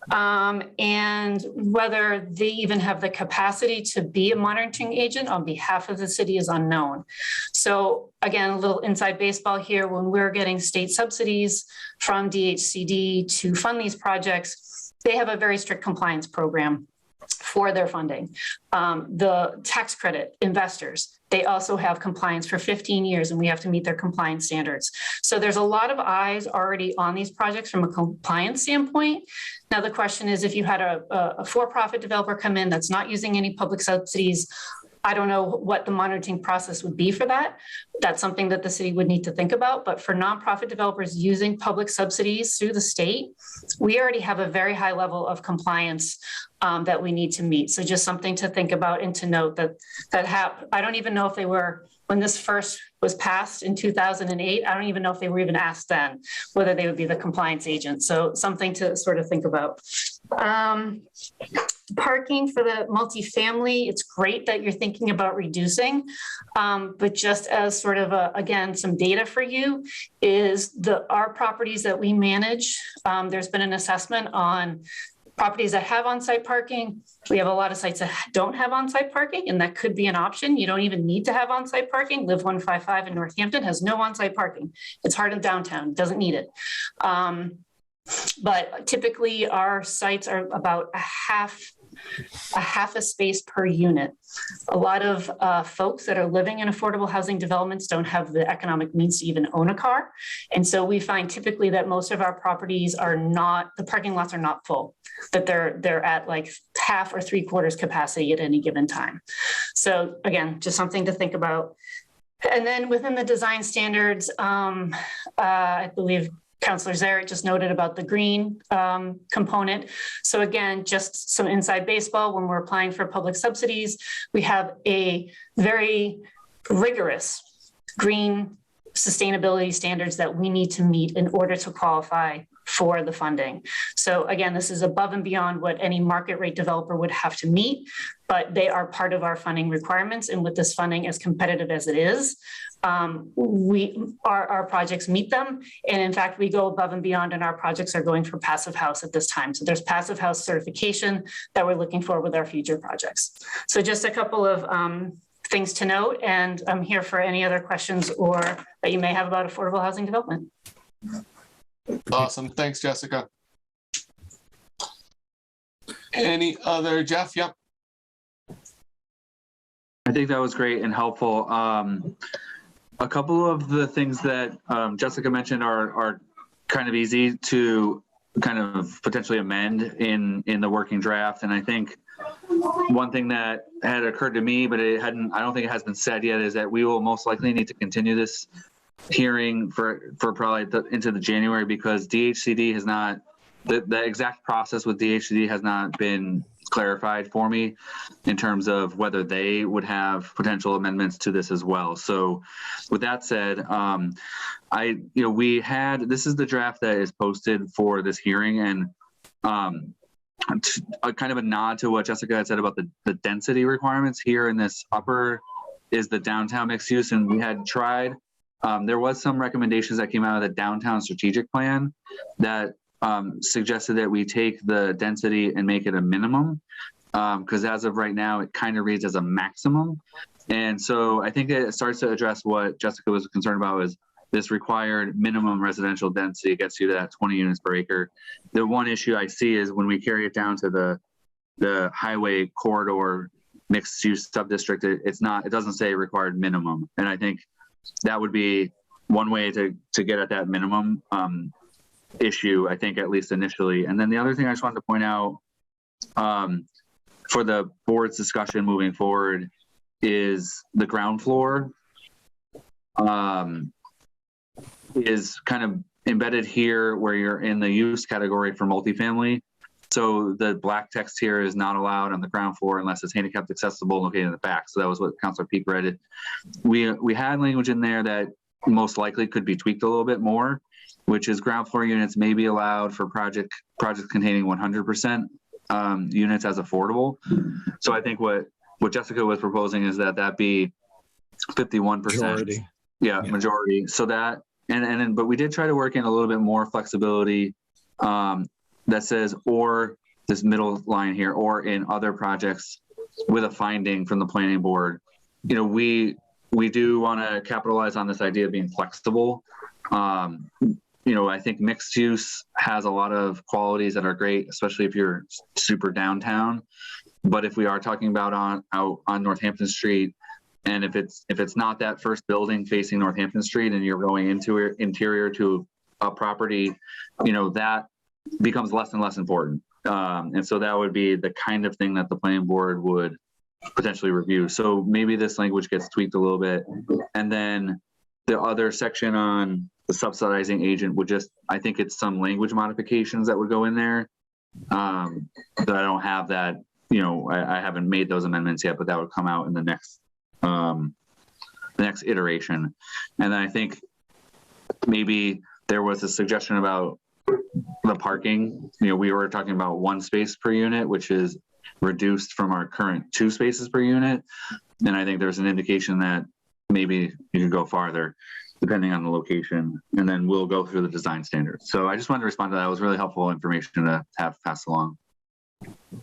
K: And whether they even have the capacity to be a monitoring agent on behalf of the city is unknown. So again, a little inside baseball here, when we're getting state subsidies from DHCD to fund these projects, they have a very strict compliance program for their funding. The tax credit investors, they also have compliance for 15 years and we have to meet their compliance standards. So there's a lot of eyes already on these projects from a compliance standpoint. Now, the question is, if you had a for-profit developer come in that's not using any public subsidies, I don't know what the monitoring process would be for that. That's something that the city would need to think about. But for nonprofit developers using public subsidies through the state, we already have a very high level of compliance that we need to meet. So just something to think about and to note that I don't even know if they were, when this first was passed in 2008, I don't even know if they were even asked then whether they would be the compliance agent. So something to sort of think about. Parking for the multifamily, it's great that you're thinking about reducing, but just as sort of again, some data for you is our properties that we manage. There's been an assessment on properties that have on-site parking. We have a lot of sites that don't have on-site parking, and that could be an option. You don't even need to have on-site parking. Live 155 in Northampton has no on-site parking. It's hard in downtown, doesn't need it. But typically our sites are about a half a space per unit. A lot of folks that are living in affordable housing developments don't have the economic means to even own a car. And so we find typically that most of our properties the parking lots are not full, that they're at like half or 3/4 capacity at any given time. So again, just something to think about. And then within the design standards, I believe Councilor Zarek just noted about the green component. So again, just some inside baseball, when we're applying for public subsidies, we have a very rigorous green sustainability standards that we need to meet in order to qualify for the funding. So again, this is above and beyond what any market rate developer would have to meet, but they are part of our funding requirements. And with this funding, as competitive as it is, our projects meet them. And in fact, we go above and beyond, and our projects are going for passive house at this time. So there's passive house certification that we're looking for with our future projects. So just a couple of things to note, and I'm here for any other questions or that you may have about affordable housing development.
A: Awesome. Thanks, Jessica. Any other, Jeff? Yep.
E: I think that was great and helpful. A couple of the things that Jessica mentioned are kind of easy to kind of potentially amend in the working draft. And I think one thing that had occurred to me, but I don't think it has been said yet, is that we will most likely need to continue this hearing for probably into the January, because DHCD has not, the exact process with DHCD has not been clarified for me in terms of whether they would have potential amendments to this as well. So with that said, this is the draft that is posted for this hearing, and a kind of a nod to what Jessica had said about the density requirements here in this upper is the downtown mixed use. And we had tried, there was some recommendations that came out of the downtown strategic plan that suggested that we take the density and make it a minimum, because as of right now, it kind of reads as a maximum. And so I think it starts to address what Jessica was concerned about, is this required minimum residential density gets you to that 20 units per acre. The one issue I see is when we carry it down to the highway corridor mixed use subdistrict, it doesn't say required minimum. And I think that would be one way to get at that minimum issue, I think, at least initially. And then the other thing I just wanted to point out for the board's discussion moving forward is the ground floor is kind of embedded here where you're in the use category for multifamily. So the black text here is not allowed on the ground floor unless it's handicapped accessible and located in the back. So that was what Councilor Peak read. We had language in there that most likely could be tweaked a little bit more, which is ground floor units may be allowed for projects containing 100% units as affordable. So I think what Jessica was proposing is that be 51%.
C: Majority.
E: Yeah, majority. So that, but we did try to work in a little bit more flexibility that says, or this middle line here, or in other projects with a finding from the planning board. You know, we do want to capitalize on this idea of being flexible. You know, I think mixed use has a lot of qualities that are great, especially if you're super downtown. But if we are talking about out on Northampton Street, and if it's not that first building facing Northampton Street and you're going into interior to a property, you know, that becomes less and less important. And so that would be the kind of thing that the planning board would potentially review. So maybe this language gets tweaked a little bit. And then the other section on the subsidizing agent would just, I think it's some language modifications that would go in there. That I don't have that, you know, I haven't made those amendments yet, but that would come out in the next iteration. And then I think maybe there was a suggestion about the parking. You know, we were talking about 1 space per unit, which is reduced from our current 2 spaces per unit. And I think there's an indication that maybe you can go farther depending on the location, and then we'll go through the design standards. So I just wanted to respond to that. It was really helpful information to have passed along.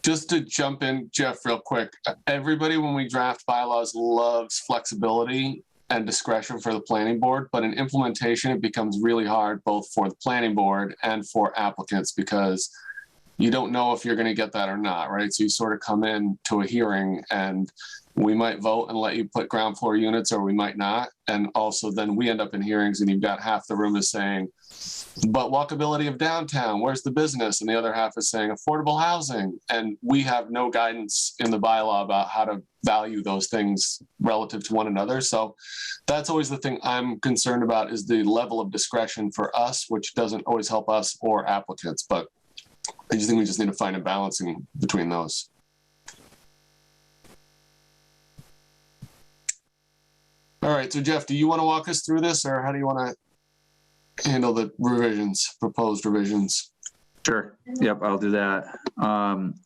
A: Just to jump in, Jeff, real quick. Everybody, when we draft bylaws, loves flexibility and discretion for the planning board, but in implementation, it becomes really hard both for the planning board and for applicants, because you don't know if you're going to get that or not, right? So you sort of come in to a hearing and we might vote and let you put ground floor units, or we might not. And also then we end up in hearings and you've got half the room is saying, but walkability of downtown, where's the business? And the other half is saying affordable housing. And we have no guidance in the bylaw about how to value those things relative to one another. So that's always the thing I'm concerned about, is the level of discretion for us, which doesn't always help us or applicants. But I just think we just need to find a balancing between those. All right, so Jeff, do you want to walk us through this, or how do you want to handle the revisions, proposed revisions?
E: Sure. Yep, I'll do that.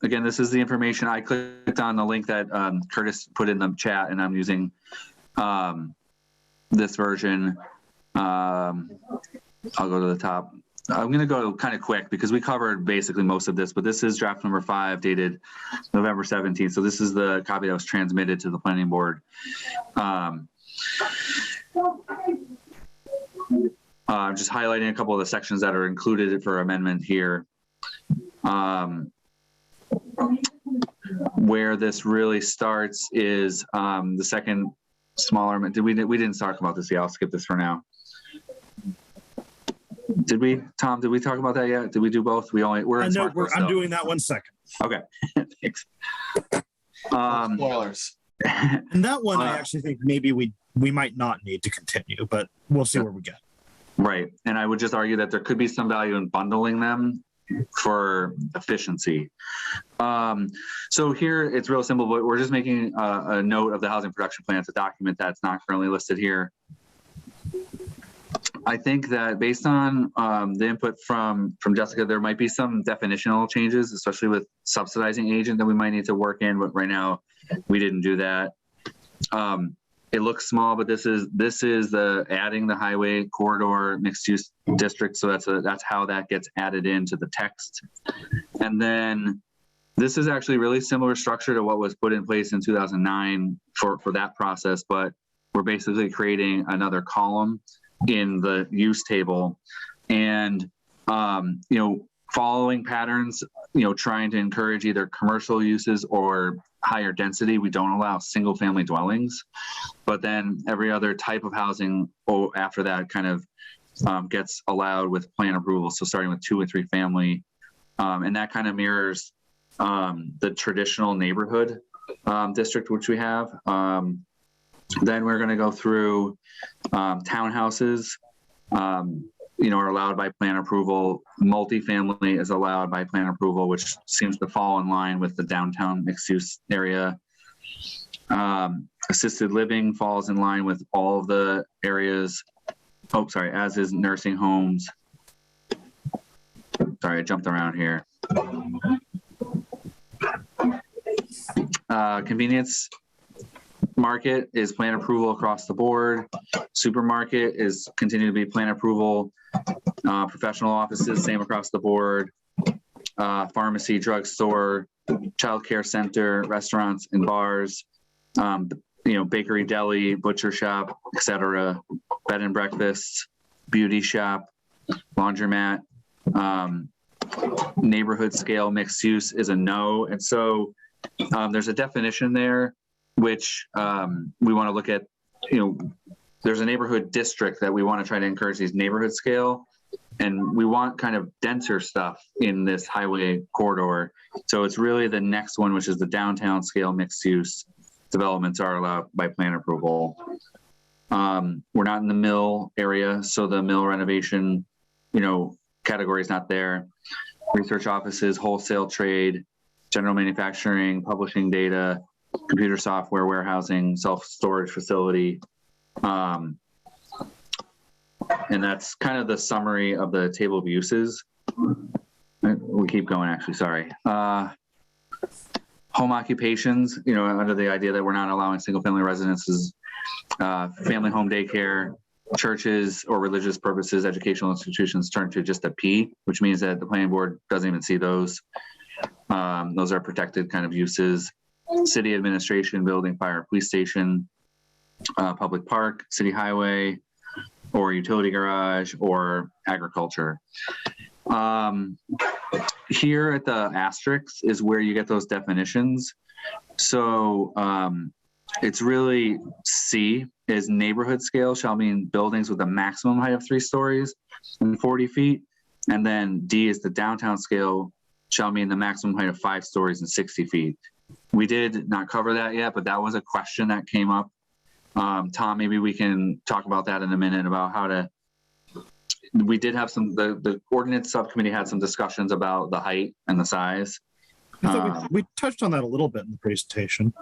E: Again, this is the information. I clicked on the link that Curtis put in the chat, and I'm using this version. I'll go to the top. I'm going to go kind of quick because we covered basically most of this, but this is draft number 5 dated November 17th. So this is the copy that was transmitted to the planning board. I'm just highlighting a couple of the sections that are included for amendment here. Where this really starts is the second smaller, we didn't talk about this yet. I'll skip this for now. Did we, Tom, did we talk about that yet? Did we do both? We're in smart
C: I'm doing that one second.
E: Okay, thanks.
A: Spoilers.
C: And that one, I actually think maybe we might not need to continue, but we'll see where we get.
E: Right, and I would just argue that there could be some value in bundling them for efficiency. So here it's real simple, but we're just making a note of the housing production plan. It's a document that's not currently listed here. I think that based on the input from Jessica, there might be some definitional changes, especially with subsidizing agent, that we might need to work in, but right now we didn't do that. It looks small, but this is the adding the highway corridor mixed use district. So that's how that gets added into the text. And then this is actually really similar structure to what was put in place in 2009 for that process, but we're basically creating another column in the use table and, following patterns, trying to encourage either commercial uses or higher density. We don't allow single family dwellings, but then every other type of housing after that kind of gets allowed with plan approval. So starting with 2 and 3 family, and that kind of mirrors the traditional neighborhood district, which we have. Then we're going to go through townhouses, are allowed by plan approval. Multifamily is allowed by plan approval, which seems to fall in line with the downtown mixed use area. Assisted living falls in line with all of the areas. Oh, sorry, as is nursing homes. Sorry, I jumped around here. Convenience market is plan approval across the board. Supermarket is continue to be plan approval. Professional offices, same across the board. Pharmacy, drugstore, childcare center, restaurants and bars, bakery, deli, butcher shop, etc. Bed and breakfast, beauty shop, laundromat. Neighborhood scale mixed use is a no. And so there's a definition there which we want to look at. There's a neighborhood district that we want to try to encourage these neighborhood scale, and we want kind of denser stuff in this highway corridor. So it's really the next one, which is the downtown scale mixed use developments are allowed by plan approval. We're not in the mill area, so the mill renovation, category is not there. Research offices, wholesale trade, general manufacturing, publishing data, computer software, warehousing, self-storage facility. And that's kind of the summary of the table of uses. We keep going, actually, sorry. Home occupations, under the idea that we're not allowing single-family residences, family home daycare, churches or religious purposes, educational institutions turn to just a P, which means that the planning board doesn't even see those. Those are protected kind of uses. City administration, building, fire, police station, public park, city highway, or utility garage, or agriculture. Here at the asterisks is where you get those definitions. So it's really C is neighborhood scale shall mean buildings with a maximum height of 3 stories and 40 feet. And then D is the downtown scale shall mean the maximum height of 5 stories and 60 feet. We did not cover that yet, but that was a question that came up. Tom, maybe we can talk about that in a minute about how to, we did have the ordinance subcommittee had some discussions about the height and the size.
C: I thought we touched on that a little bit in the presentation.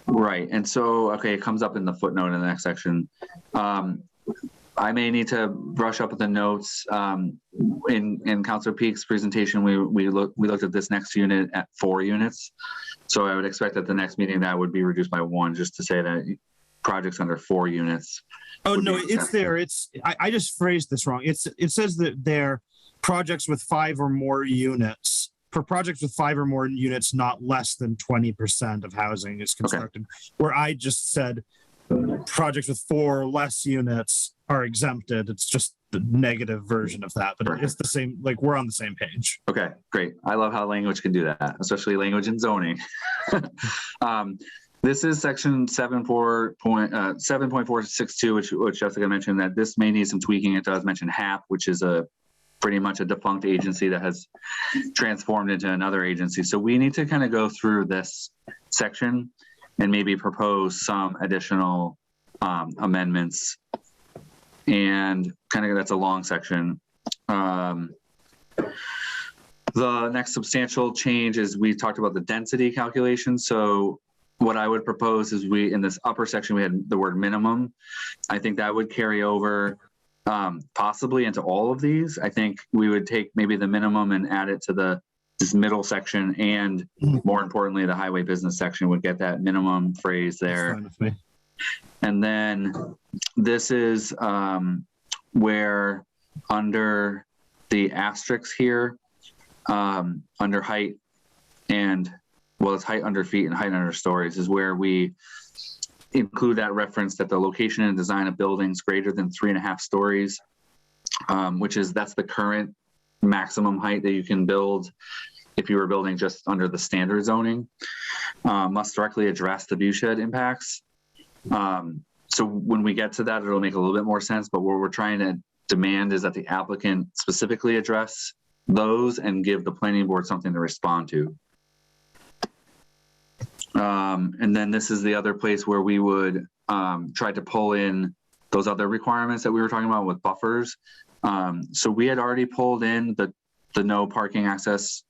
E: Right, and so, okay, it comes up in the footnote in the next section. I may need to brush up with the notes. In Councilor Peak's presentation, we looked at this next unit at 4 units. So I would expect at the next meeting that would be reduced by 1, just to say that projects under 4 units.
C: Oh, no, it's there. I just phrased this wrong. It says that they're projects with 5 or more units. For projects with 5 or more units, not less than 20% of housing is constructed. Okay. Where I just said projects with 4 or less units are exempted. It's just the negative version of that, but it's the same, like we're on the same page.
E: Okay, great. I love how language can do that, especially language in zoning. This is section 7.462, which Jessica mentioned that this may need some tweaking. It does mention HAP, which is pretty much a defunct agency that has transformed into another agency. So we need to kind of go through this section and maybe propose some additional amendments. And kind of that's a long section. The next substantial change is we talked about the density calculation. So what I would propose is in this upper section, we had the word minimum. I think that would carry over possibly into all of these. I think we would take maybe the minimum and add it to this middle section, and more importantly, the highway business section would get that minimum phrase there.
C: That's fine with me.
E: And then this is where under the asterisks here, under height and, well, it's height under feet and height under stories is where we include that reference that the location and design of buildings greater than 3.5 stories, that's the current maximum height that you can build if you were building just under the standard zoning, must directly address the viewshed impacts. So when we get to that, it'll make a little bit more sense, but what we're trying to demand is that the applicant specifically address those and give the planning board something to respond to. And then this is the other place where we would try to pull in those other requirements that we were talking about with buffers. So we had already pulled in the no parking access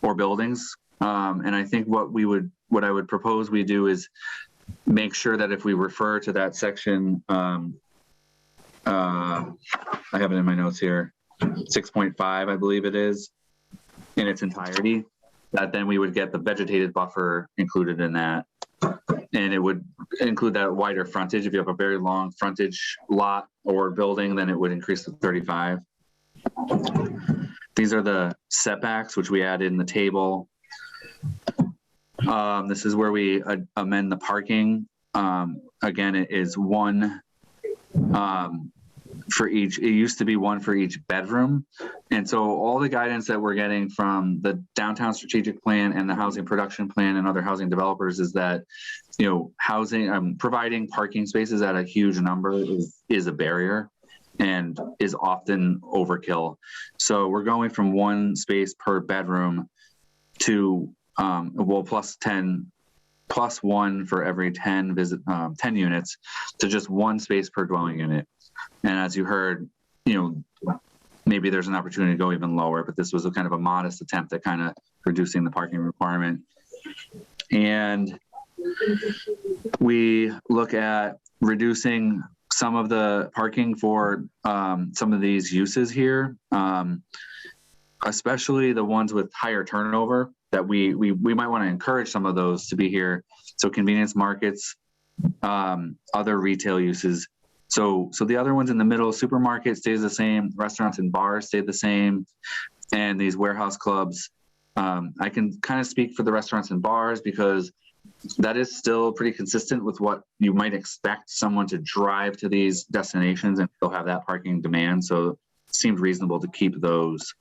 E: or buildings. And I think what I would propose we do is make sure that if we refer to that section, I have it in my notes here, 6.5, I believe it is, in its entirety, that then we would get the vegetated buffer included in that. And it would include that wider frontage. If you have a very long frontage lot or building, then it would increase to 35. These are the setbacks, which we added in the table. This is where we amend the parking. Again, it is 1 for each. It used to be 1 for each bedroom. And so all the guidance that we're getting from the downtown strategic plan and the housing production plan and other housing developers is that, housing, providing parking spaces at a huge number is a barrier and is often overkill. So we're going from 1 space per bedroom to plus 1 for every 10 units to just 1 space per dwelling unit. And as you heard, maybe there's an opportunity to go even lower, but this was a kind of a modest attempt at kind of reducing the parking requirement. And we look at reducing some of the parking for some of these uses here, especially the ones with higher turnover that we might want to encourage some of those to be here. So convenience markets, other retail uses. So the other ones in the middle, supermarket stays the same, restaurants and bars stay the same, and these warehouse clubs. I can kind of speak for the restaurants and bars because that is still pretty consistent with what you might expect someone to drive to these destinations and still have that parking demand. So it seemed reasonable to keep those.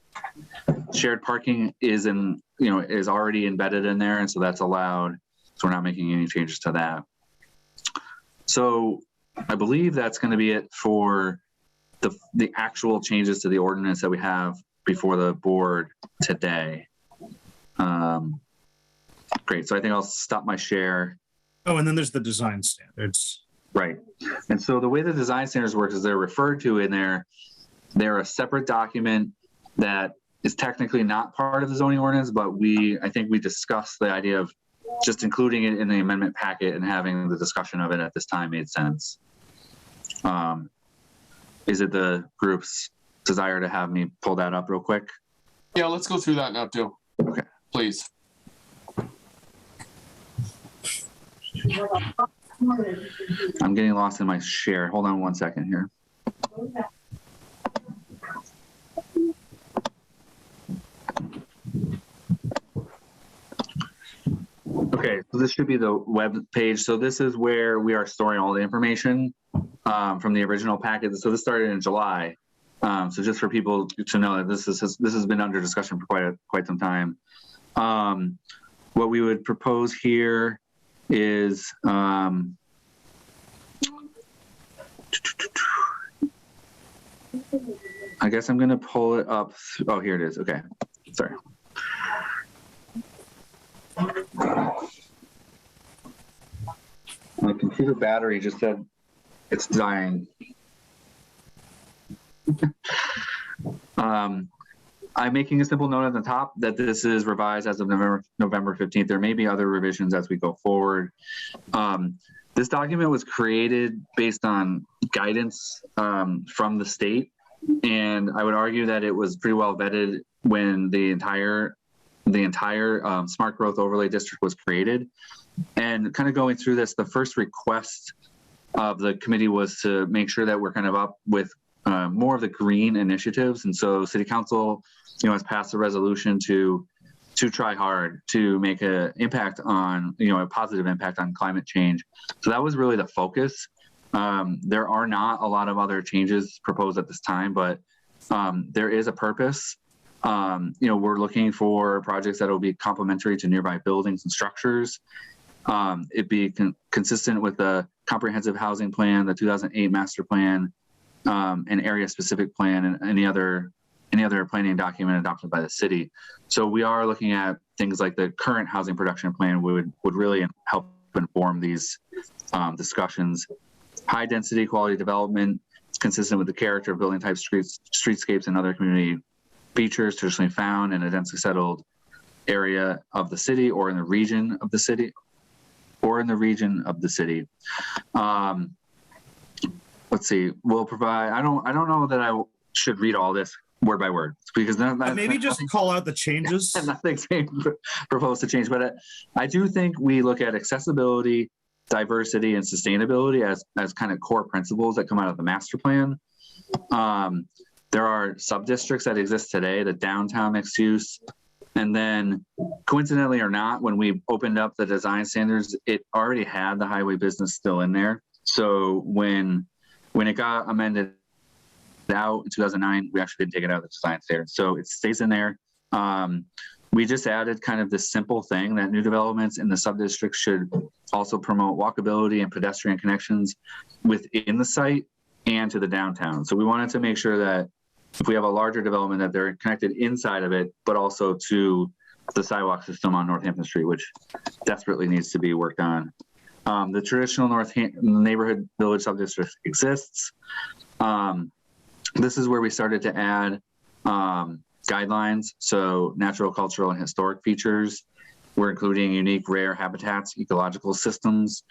E: Shared parking is already embedded in there, and so that's allowed. So we're not making any changes to that. So I believe that's going to be it for the actual changes to the ordinance that we have before the board today. Great. So I think I'll stop my share.
C: Oh, and then there's the design standards.
E: Right. And so the way the design standards work is they're referred to in there. They're a separate document that is technically not part of the zoning ordinance, but I think we discussed the idea of just including it in the amendment packet and having the discussion of it at this time made sense. Is it the group's desire to have me pull that up real quick?
A: Yeah, let's go through that now too.
E: Okay.
A: Please.
E: I'm getting lost in my share. Hold on 1 second here. Okay, so this should be the web page. So this is where we are storing all the information from the original packet. So this started in July. So just for people to know that this has been under discussion for quite some time. What we would propose here is I guess I'm going to pull it up. Oh, here it is. Okay, sorry. My computer battery just said it's dying. I'm making a simple note at the top that this is revised as of November 15th. There may be other revisions as we go forward. This document was created based on guidance from the state, and I would argue that it was pretty well vetted when the entire Smart Growth Overlay District was created. And kind of going through this, the first request of the committee was to make sure that we're kind of up with more of the green initiatives. And so City Council, has passed a resolution to try hard to make a impact on, a positive impact on climate change. So that was really the focus. There are not a lot of other changes proposed at this time, but there is a purpose. We're looking for projects that will be complementary to nearby buildings and structures. It'd be consistent with the comprehensive housing plan, the 2008 master plan, an area specific plan, and any other planning document adopted by the city. So we are looking at things like the current housing production plan would really help inform these discussions. High density quality development is consistent with the character of building types, streetscapes, and other community features traditionally found in a densely settled area of the city or in the region of the city. Let's see, we'll provide, I don't know that I should read all this word by word, because
C: maybe just call out the changes.
E: Nothing's proposed to change, but I do think we look at accessibility, diversity, and sustainability as kind of core principles that come out of the master plan. There are sub-districts that exist today, the downtown mixed use, and then coincidentally or not, when we opened up the design standards, it already had the highway business still in there. So when it got amended out in 2009, we actually didn't take it out of the design standards. So it stays in there. We just added kind of this simple thing that new developments in the sub-district should also promote walkability and pedestrian connections within the site and to the downtown. So we wanted to make sure that if we have a larger development, that they're connected inside of it, but also to the sidewalk system on Northampton Street, which desperately needs to be worked on. The traditional neighborhood village sub-district exists. This is where we started to add guidelines. So natural, cultural, and historic features. We're including unique rare habitats, ecological systems.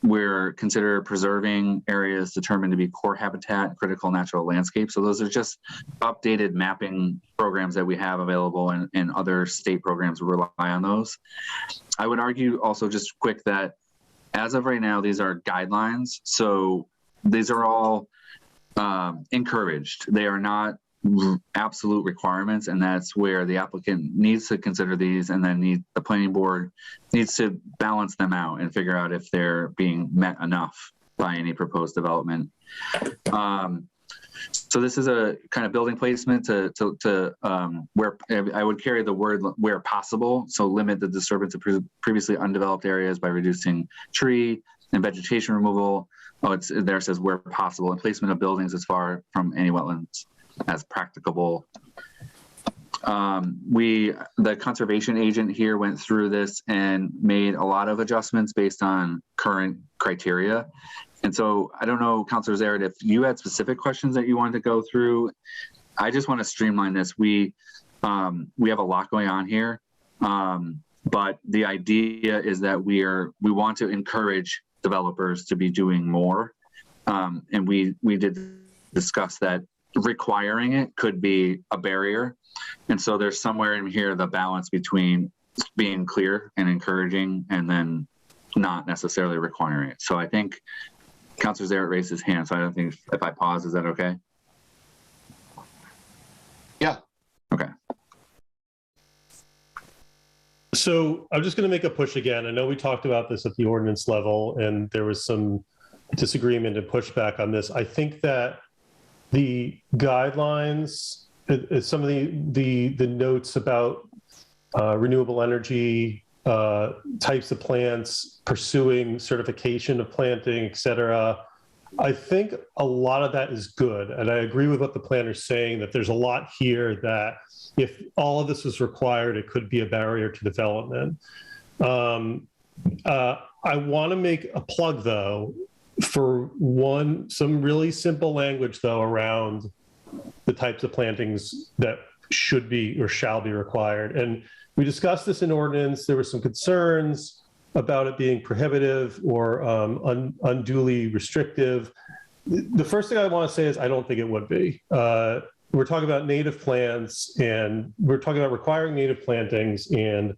E: We're consider preserving areas determined to be core habitat, critical natural landscape. So those are just updated mapping programs that we have available, and other state programs rely on those. I would argue also just quick that as of right now, these are guidelines. So these are all encouraged. They are not absolute requirements, and that's where the applicant needs to consider these, and then the planning board needs to balance them out and figure out if they're being met enough by any proposed development. So this is a kind of building placement to where I would carry the word where possible. So limit the disturbance of previously undeveloped areas by reducing tree and vegetation removal. Oh, it's there, says where possible, and placement of buildings as far from any wetlands as practicable. The conservation agent here went through this and made a lot of adjustments based on current criteria. And so I don't know, Councilor Zared, if you had specific questions that you wanted to go through. I just want to streamline this. We have a lot going on here. But the idea is that we want to encourage developers to be doing more. And we did discuss that requiring it could be a barrier. And so there's somewhere in here the balance between being clear and encouraging and then not necessarily requiring it. So I think Councilor Zaret raised his hand, so I don't think if I pause, is that okay?
A: Yeah.
E: Okay.
D: So I'm just going to make a push again. I know we talked about this at the ordinance level, and there was some disagreement and pushback on this. I think that the guidelines, some of the notes about renewable energy, types of plants, pursuing certification of planting, et cetera, I think a lot of that is good. And I agree with what the planner's saying, that there's a lot here that if all of this is required, it could be a barrier to development. I want to make a plug, though, for some really simple language, though, around the types of plantings that should be or shall be required. And we discussed this in ordinance. There were some concerns about it being prohibitive or unduly restrictive. The first thing I want to say is I don't think it would be. We're talking about native plants, and we're talking about requiring native plantings and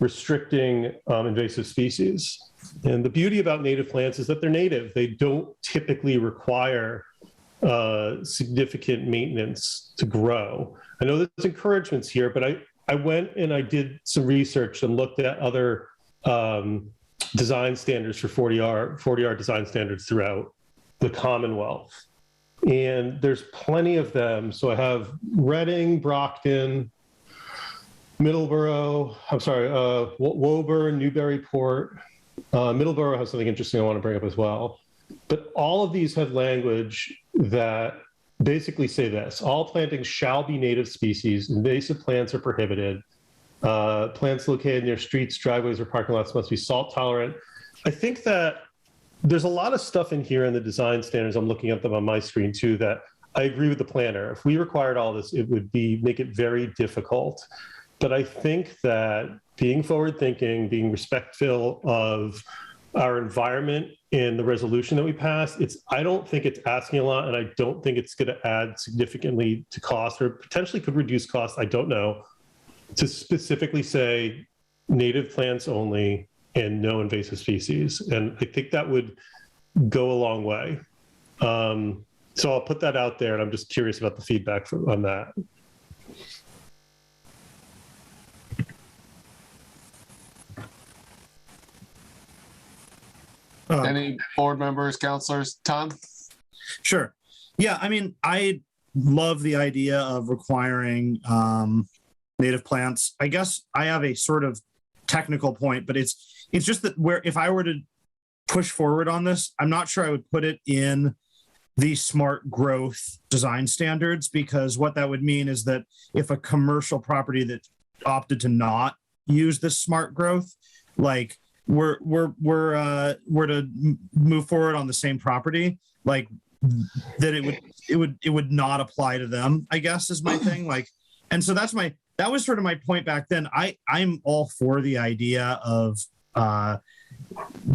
D: restricting invasive species. And the beauty about native plants is that they're native. They don't typically require significant maintenance to grow. I know there's encouragements here, but I went and I did some research and looked at other design standards for 40R design standards throughout the Commonwealth. And there's plenty of them. So I have Reading, Brockton, Woburn, Newburyport. Middleborough has something interesting I want to bring up as well. But all of these have language that basically say this: all plantings shall be native species, invasive plants are prohibited, plants located near streets, driveways, or parking lots must be salt tolerant. I think that there's a lot of stuff in here in the design standards, I'm looking at them on my screen too, that I agree with the planner. If we required all this, it would make it very difficult. But I think that being forward thinking, being respectful of our environment in the resolution that we passed, I don't think it's asking a lot, and I don't think it's going to add significantly to cost, or potentially could reduce costs, I don't know, to specifically say native plants only and no invasive species. And I think that would go a long way. So I'll put that out there, and I'm just curious about the feedback on that.
A: Any board members, counselors? Tom?
C: Sure. Yeah, I mean, I love the idea of requiring native plants. I guess I have a sort of technical point, but it's just that if I were to push forward on this, I'm not sure I would put it in the smart growth design standards, because what that would mean is that if a commercial property that opted to not use this smart growth, like we're to move forward on the same property, like that it would not apply to them, I guess, is my thing. Like, and so that was sort of my point back then. I'm all for the idea of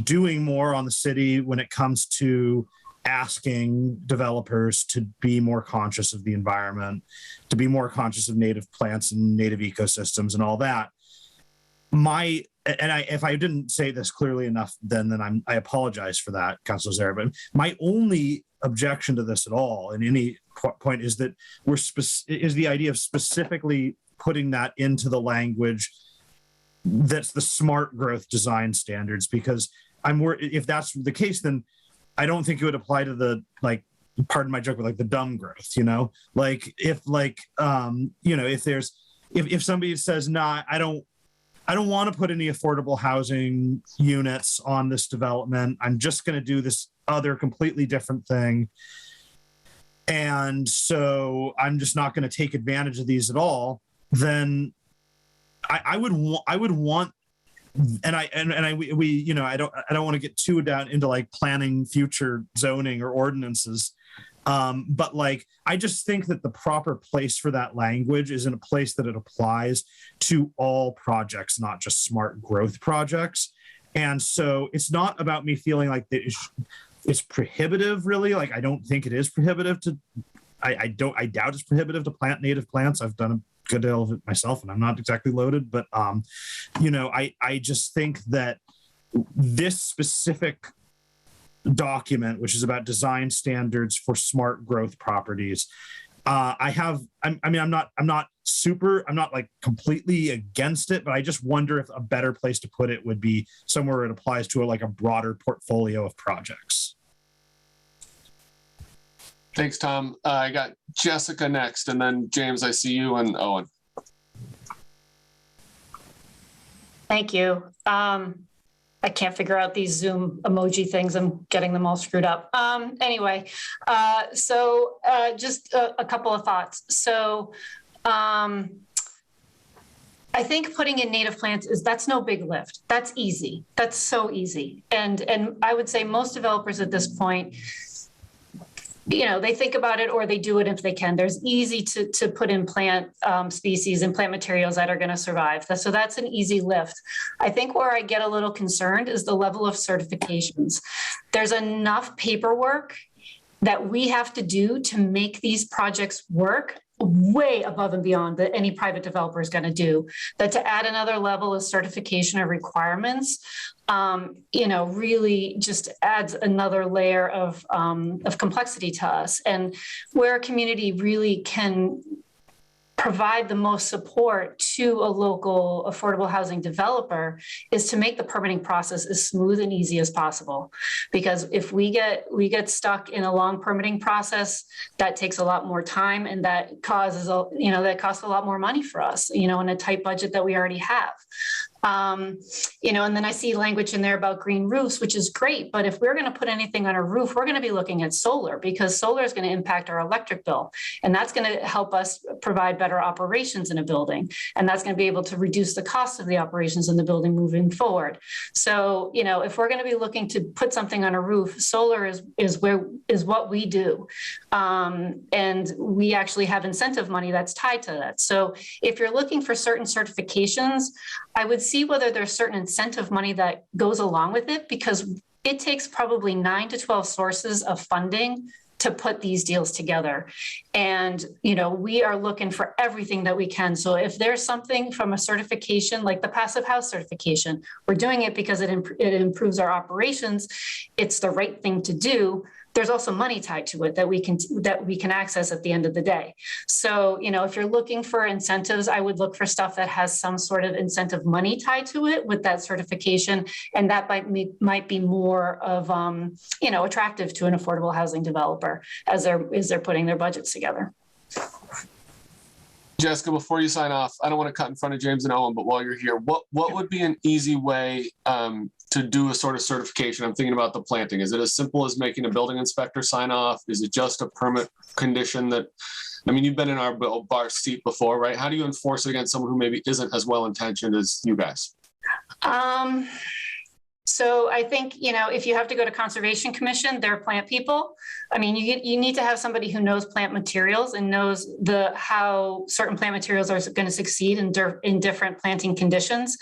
C: doing more on the city when it comes to asking developers to be more conscious of the environment, to be more conscious of native plants and native ecosystems and all that. If I didn't say this clearly enough, then I apologize for that, Councilor Zaret. But my only objection to this at all, in any point, is that is the idea of specifically putting that into the language that's the smart growth design standards. Because if that's the case, then I don't think it would apply to the, like, pardon my joke, but like the dumb growth, like if somebody says, nah, I don't want to put any affordable housing units on this development, I'm just going to do this other completely different thing. And so I'm just not going to take advantage of these at all. Then I would want, I don't want to get too down into like planning future zoning or ordinances. But like, I just think that the proper place for that language is in a place that it applies to all projects, not just smart growth projects. And so it's not about me feeling like it's prohibitive, really. Like, I don't think it is prohibitive to, I doubt it's prohibitive to plant native plants. I've done a good deal of it myself, and I'm not exactly loaded, but I just think that this specific document, which is about design standards for smart growth properties, I'm not like completely against it, but I just wonder if a better place to put it would be somewhere it applies to a broader portfolio of projects.
A: Thanks, Tom. I got Jessica next, and then James, I see you, and Owen.
K: Thank you. I can't figure out these Zoom emoji things. I'm getting them all screwed up. Anyway, so just a couple of thoughts. So I think putting in native plants that's no big lift. That's easy. That's so easy. And I would say most developers at this point, they think about it or they do it if they can. There's easy to put in plant species and plant materials that are going to survive. So that's an easy lift. I think where I get a little concerned is the level of certifications. There's enough paperwork that we have to do to make these projects work way above and beyond that any private developer is going to do. That to add another level of certification or requirements, really just adds another layer of complexity to us. And where a community really can provide the most support to a local affordable housing developer is to make the permitting process as smooth and easy as possible. Because if we get stuck in a long permitting process, that takes a lot more time, and that costs a lot more money for us, in a tight budget that we already have. And then I see language in there about green roofs, which is great. But if we're going to put anything on a roof, we're going to be looking at solar, because solar is going to impact our electric bill. And that's going to help us provide better operations in a building. And that's going to be able to reduce the cost of the operations in the building moving forward. So, if we're going to be looking to put something on a roof, solar is what we do. And we actually have incentive money that's tied to that. So if you're looking for certain certifications, I would see whether there's certain incentive money that goes along with it, because it takes probably 9 to 12 sources of funding to put these deals together. And, we are looking for everything that we can. So if there's something from a certification, like the passive house certification, we're doing it because it improves our operations. It's the right thing to do. There's also money tied to it that we can access at the end of the day. So, if you're looking for incentives, I would look for stuff that has some sort of incentive money tied to it with that certification, and that might be more of attractive to an affordable housing developer as they're putting their budgets together.
A: Jessica, before you sign off, I don't want to cut in front of James and Owen, but while you're here, what would be an easy way to do a sort of certification? I'm thinking about the planting. Is it as simple as making a building inspector sign off? Is it just a permit condition that, you've been in our bar seat before, right? How do you enforce it against someone who maybe isn't as well-intentioned as you guys?
K: So I think, if you have to go to Conservation Commission, they're plant people. You need to have somebody who knows plant materials and knows how certain plant materials are going to succeed in different planting conditions.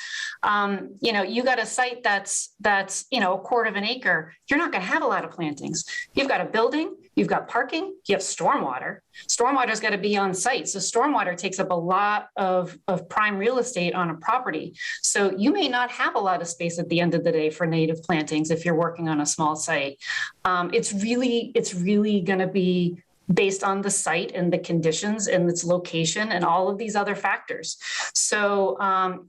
K: You got a site that's a quarter of an acre. You're not going to have a lot of plantings. You've got a building, you've got parking, you have stormwater. Stormwater's got to be on site. So stormwater takes up a lot of prime real estate on a property. So you may not have a lot of space at the end of the day for native plantings if you're working on a small site. It's really going to be based on the site and the conditions and its location and all of these other factors. So,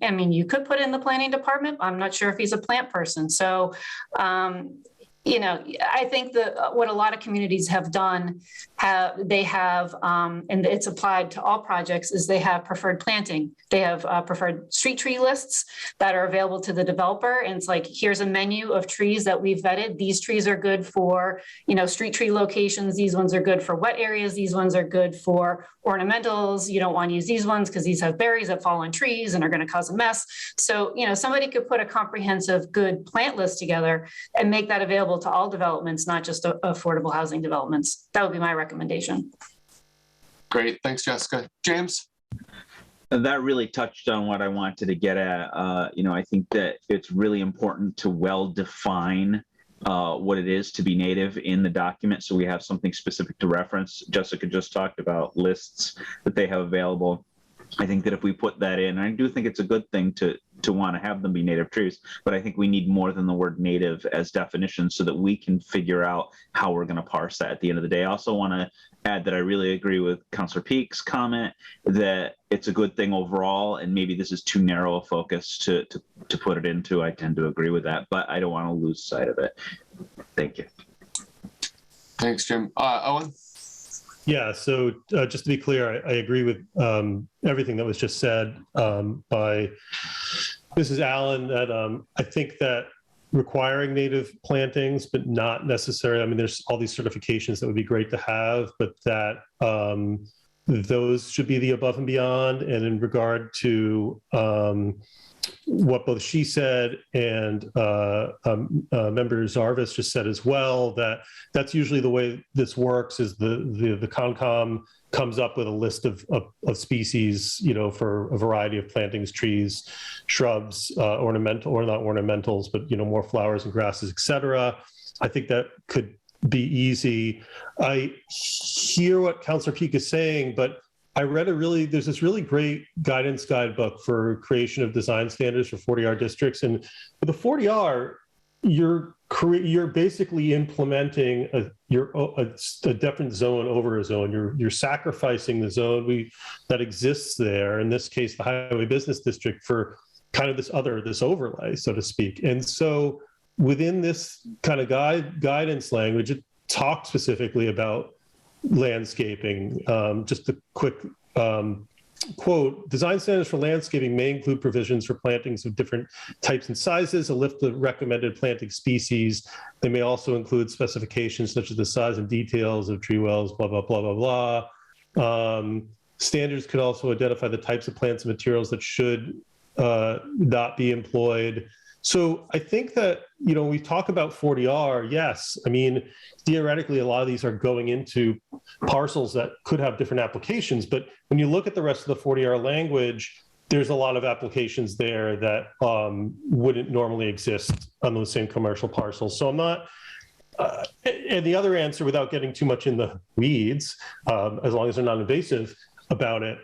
K: you could put in the planning department. I'm not sure if he's a plant person. So, I think what a lot of communities have done, and it's applied to all projects, is they have preferred planting. They have preferred street tree lists that are available to the developer. And it's like, here's a menu of trees that we've vetted. These trees are good for, street tree locations. These ones are good for wet areas. These ones are good for ornamentals. You don't want to use these ones because these have berries that fall on trees and are going to cause a mess. So, somebody could put a comprehensive, good plant list together and make that available applicable to all developments, not just affordable housing developments. That would be my recommendation.
A: Great. Thanks, Jessica. James?
G: That really touched on what I wanted to get at. I think that it's really important to well define what it is to be native in the document, so we have something specific to reference. Jessica just talked about lists that they have available. I think that if we put that in, I do think it's a good thing to want to have them be native trees, but I think we need more than the word native as definition so that we can figure out how we're going to parse that at the end of the day. I also want to add that I really agree with Councilor Peak's comment that it's a good thing overall, and maybe this is too narrow a focus to put it into. I tend to agree with that, but I don't want to lose sight of it. Thank you.
A: Thanks, Jim. Owen?
D: Yeah, so just to be clear, I agree with everything that was just said by Mrs. Allen, that I think that requiring native plantings, but not necessarily, I mean, there's all these certifications that would be great to have, but that those should be the above and beyond. And in regard to what both she said and member Zarvis just said as well, that's usually the way this works, is the Concom comes up with a list of species, for a variety of plantings, trees, shrubs, ornamental, or not ornamentals, but, more flowers and grasses, etc. I think that could be easy. I hear what Councilor Peak is saying, but I read there's this really great guidance guidebook for creation of design standards for 40R districts. And with the 40R, you're basically implementing a different zone over a zone. You're sacrificing the zone that exists there, in this case, the highway business district, for kind of this overlay, so to speak. And so within this kind of guidance language, it talks specifically about landscaping. Just a quick quote: design standards for landscaping may include provisions for plantings of different types and sizes, a list of recommended planting species. They may also include specifications such as the size and details of tree wells, blah, blah, blah, blah, blah. Standards could also identify the types of plants and materials that should not be employed. So I think that, we talk about 40R, yes. I mean, theoretically, a lot of these are going into parcels that could have different applications. But when you look at the rest of the 40R language, there's a lot of applications there that wouldn't normally exist on those same commercial parcels. So I'm not, and the other answer, without getting too much in the weeds, as long as they're not invasive about it,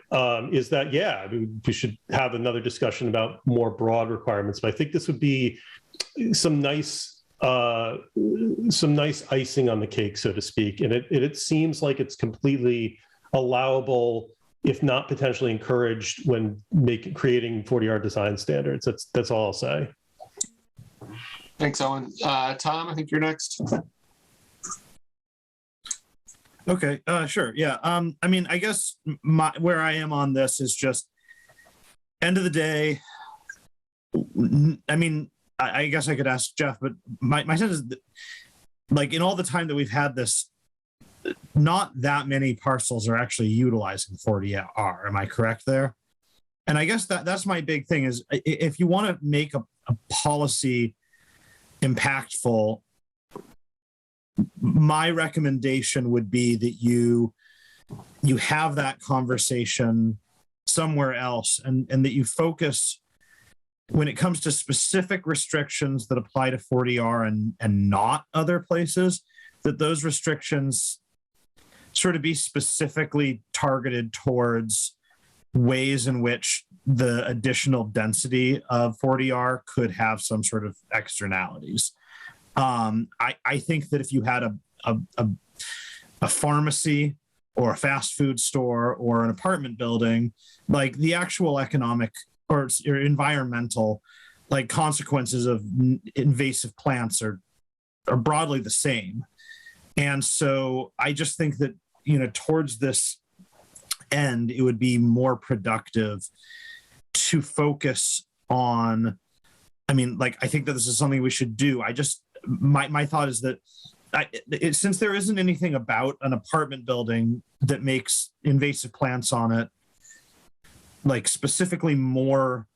D: is that, yeah, we should have another discussion about more broad requirements. But I think this would be some nice icing on the cake, so to speak. And it seems like it's completely allowable, if not potentially encouraged, when creating 40R design standards. That's all I'll say.
A: Thanks, Owen. Tom, I think you're next.
C: Okay, sure. Yeah. I mean, I guess where I am on this is just, end of the day, I mean, I guess I could ask Jeff, but my sense is that, like, in all the time that we've had this, not that many parcels are actually utilizing 40R. Am I correct there? And I guess that's my big thing is, if you want to make a policy impactful, my recommendation would be that you have that conversation somewhere else, and that you focus, when it comes to specific restrictions that apply to 40R and not other places, that those restrictions sort of be specifically targeted towards ways in which the additional density of 40R could have some sort of externalities. I think that if you had a pharmacy or a fast food store or an apartment building, like, the actual economic or environmental, like, consequences of invasive plants are broadly the same. And so I just think that, towards this end, it would be more productive to focus on, I mean, like, I think that this is something we should do. My thought is that since there isn't anything about an apartment building that makes invasive plants on it, like, specifically more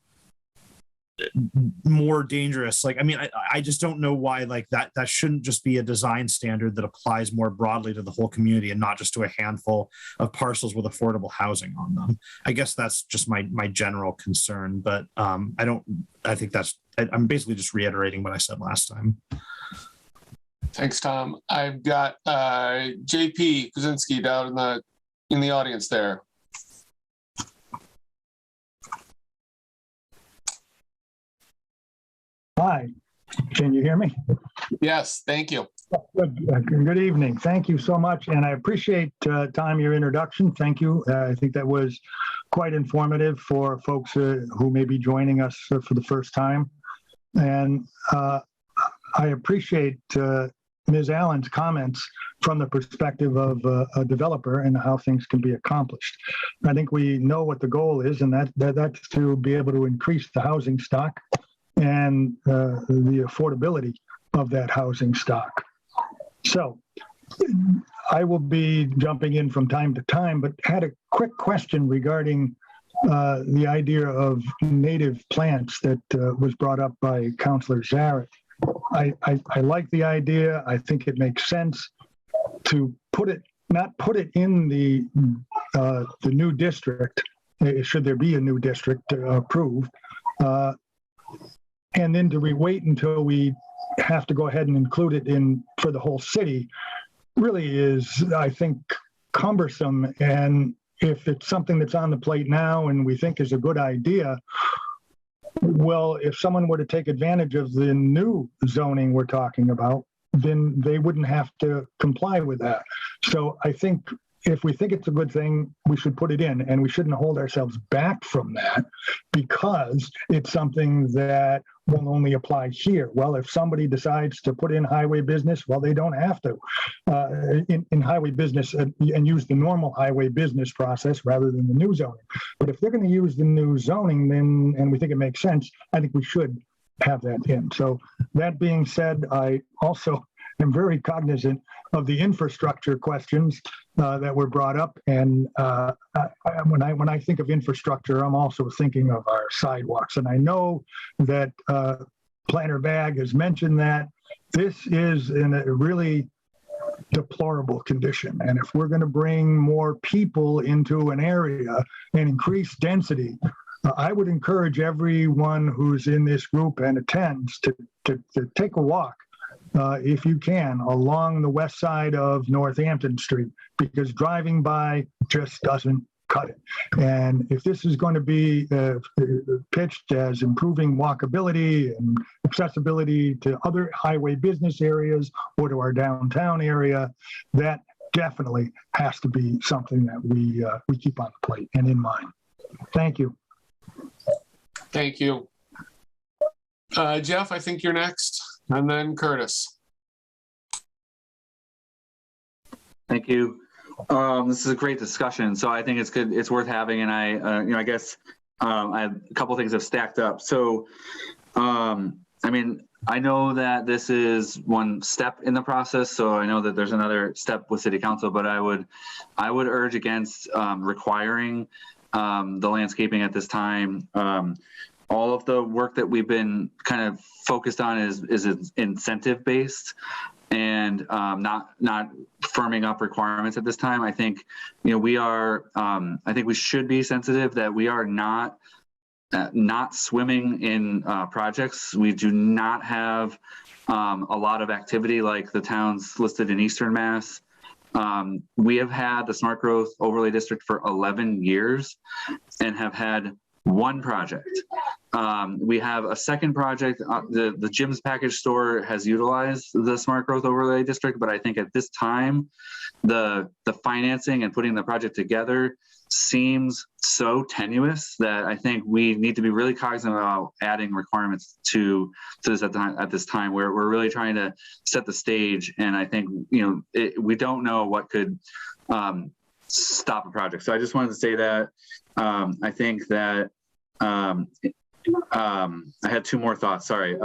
C: more dangerous. Like, I mean, I just don't know why like that shouldn't just be a design standard that applies more broadly to the whole community and not just to a handful of parcels with affordable housing on them. I guess that's just my general concern, but I'm basically just reiterating what I said last time.
A: Thanks, Tom. I've got JP Kuzinski down in the audience there.
L: Hi, can you hear me?
A: Yes, thank you.
L: Good evening. Thank you so much. And I appreciate, Tom, your introduction. Thank you. I think that was quite informative for folks who may be joining us for the first time. And I appreciate Ms. Allen's comments from the perspective of a developer and how things can be accomplished. I think we know what the goal is, and that's to be able to increase the housing stock and the affordability of that housing stock. So I will be jumping in from time to time, but had a quick question regarding the idea of native plants that was brought up by Councilor Zaret. I like the idea. I think it makes sense to not put it in the new district, should there be a new district approved, and then do we wait until we have to go ahead and include it in for the whole city really is, I think, cumbersome. And if it's something that's on the plate now and we think is a good idea, well, if someone were to take advantage of the new zoning we're talking about, then they wouldn't have to comply with that. So I think if we think it's a good thing, we should put it in, and we shouldn't hold ourselves back from that because it's something that will only apply here. Well, if somebody decides to put in highway business, well, they don't have to in highway business and use the normal highway business process rather than the new zoning. But if they're going to use the new zoning, then, and we think it makes sense, I think we should have that in. So that being said, I also am very cognizant of the infrastructure questions that were brought up. And when I think of infrastructure, I'm also thinking of our sidewalks. And I know that Planner Bag has mentioned that this is in a really deplorable condition. And if we're going to bring more people into an area and increase density, I would encourage everyone who's in this group and attends to take a walk, if you can, along the west side of Northampton Street, because driving by just doesn't cut it. And if this is going to be pitched as improving walkability and accessibility to other highway business areas or to our downtown area, that definitely has to be something that we keep on the plate and in mind. Thank you.
A: Thank you. Jeff, I think you're next, and then Curtis.
E: Thank you. This is a great discussion, so I think it's good. It's worth having, and I guess I have a couple things have stacked up. So, I mean, I know that this is one step in the process, so I know that there's another step with City Council, but I would urge against requiring the landscaping at this time. All of the work that we've been kind of focused on is incentive based and not firming up requirements at this time. I think, we are, I think we should be sensitive that we are not swimming in projects. We do not have a lot of activity like the towns listed in Eastern Mass. We have had the Smart Growth Overlay District for 11 years and have had one project. We have a second project. The Jim's Package Store has utilized the Smart Growth Overlay District, but I think at this time, the financing and putting the project together seems so tenuous that I think we need to be really cognizant about adding requirements to this at this time where we're really trying to set the stage. And I think, we don't know what could stop a project. So I just wanted to say that I think that I had two more thoughts, sorry.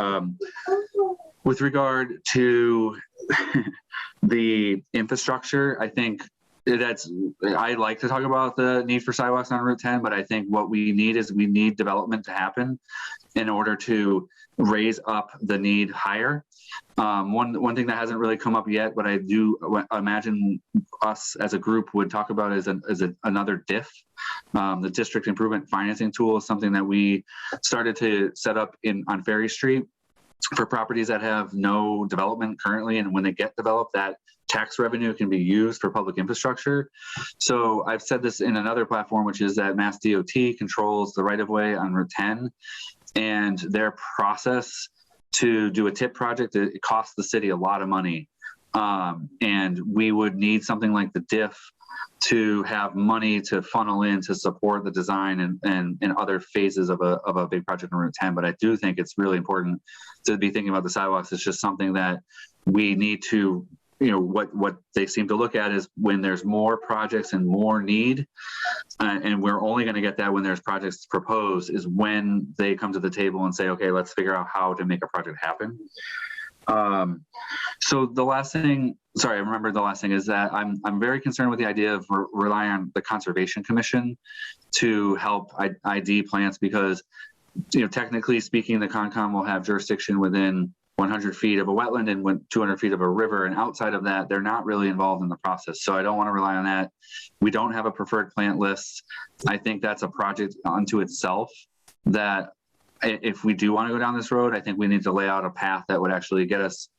E: With regard to the infrastructure, I think I like to talk about the need for sidewalks on Route 10, but I think what we need is development to happen. in order to raise up the need higher. One thing that hasn't really come up yet, but I do imagine us as a group would talk about is another DIF. The District Improvement Financing Tool is something that we started to set up on Ferry Street for properties that have no development currently, and when they get developed, that tax revenue can be used for public infrastructure. So I've said this in another platform, which is that Mass DOT controls the right-of-way on Route 10, and their process to do a TIP project, it costs the city a lot of money. And we would need something like the DIF to have money to funnel in to support the design and other phases of a big project on Route 10. But I do think it's really important to be thinking about the sidewalks. It's just something that we need to, what they seem to look at is when there's more projects and more need, and we're only going to get that when there's projects proposed, is when they come to the table and say, okay, let's figure out how to make a project happen. So the last thing, sorry, I remember the last thing is that I'm very concerned with the idea of relying on the Conservation Commission to help ID plants, because, technically speaking, the Concom will have jurisdiction within 100 feet of a wetland and 200 feet of a river. And outside of that, they're not really involved in the process. So I don't want to rely on that. We don't have a preferred plant list. I think that's a project unto itself that if we do want to go down this road, I think we need to lay out a path that would actually get us,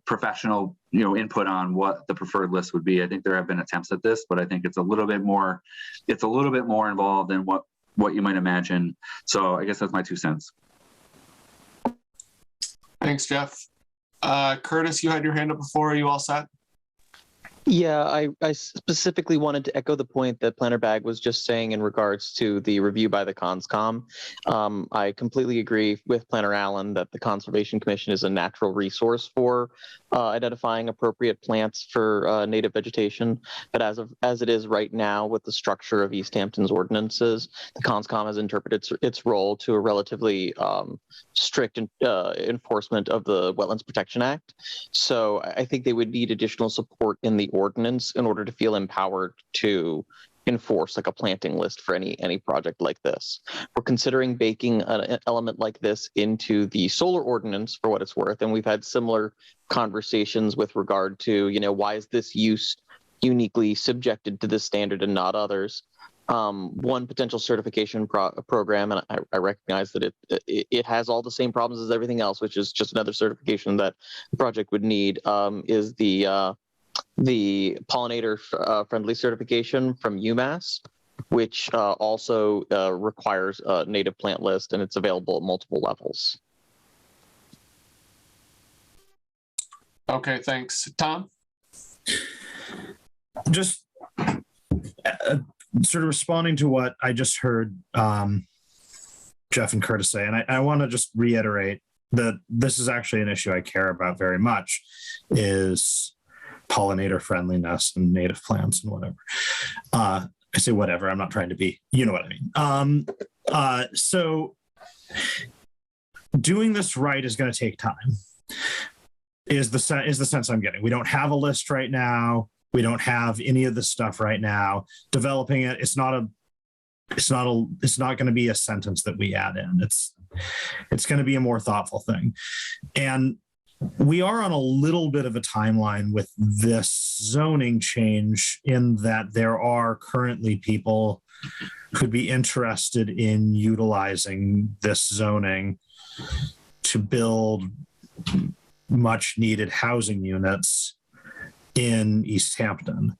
E: professional, input on what the preferred list would be. I think there have been attempts at this, but I think it's a little bit more involved than what you might imagine. So I guess that's my 2 cents.
A: Thanks, Jeff. Curtis, you had your hand up before. Are you all set?
F: Yeah, I specifically wanted to echo the point that Planner Bag was just saying in regards to the review by the ConsCom. I completely agree with Planner Allen that the Conservation Commission is a natural resource for identifying appropriate plants for native vegetation. But as it is right now with the structure of Easthampton's ordinances, the ConsCom has interpreted its role to a relatively strict enforcement of the Wetlands Protection Act. So I think they would need additional support in the ordinance in order to feel empowered to enforce like a planting list for any project like this. We're considering baking an element like this into the solar ordinance for what it's worth, and we've had similar conversations with regard to, why is this use uniquely subjected to this standard and not others? One potential certification program, and I recognize that it has all the same problems as everything else, which is just another certification that the project would need, is the pollinator friendly certification from UMass, which also requires a native plant list, and it's available at multiple levels.
A: Okay, thanks. Tom?
C: Just sort of responding to what I just heard Jeff and Curtis say, and I want to just reiterate that this is actually an issue I care about very much, is pollinator friendliness and native plants and whatever. I say whatever, I'm not trying to be, you know what I mean. So doing this right is going to take time, is the sense I'm getting. We don't have a list right now. We don't have any of this stuff right now. Developing it, it's not going to be a sentence that we add in. It's going to be a more thoughtful thing. And we are on a little bit of a timeline with this zoning change, in that there are currently people who'd be interested in utilizing this zoning to build much needed housing units in Easthampton.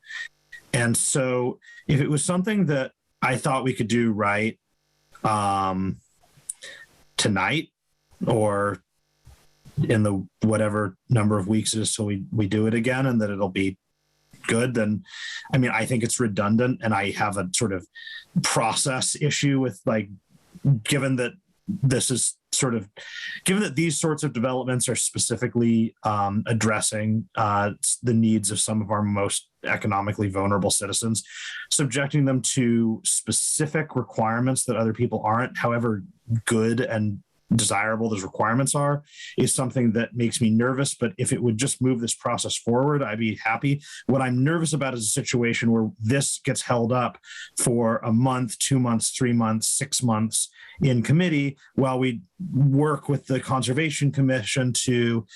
C: And so if it was something that I thought we could do right tonight, or in the whatever number of weeks it is till we do it again, and that it'll be good, then I think it's redundant, and I have a sort of process issue with, given that these sorts of developments are specifically addressing the needs of some of our most economically vulnerable citizens, subjecting them to specific requirements that other people aren't, however good and desirable those requirements are is something that makes me nervous. But if it would just move this process forward, I'd be happy. What I'm nervous about is a situation where this gets held up for a month, 2 months, 3 months, 6 months in committee while we work with the Conservation Commission to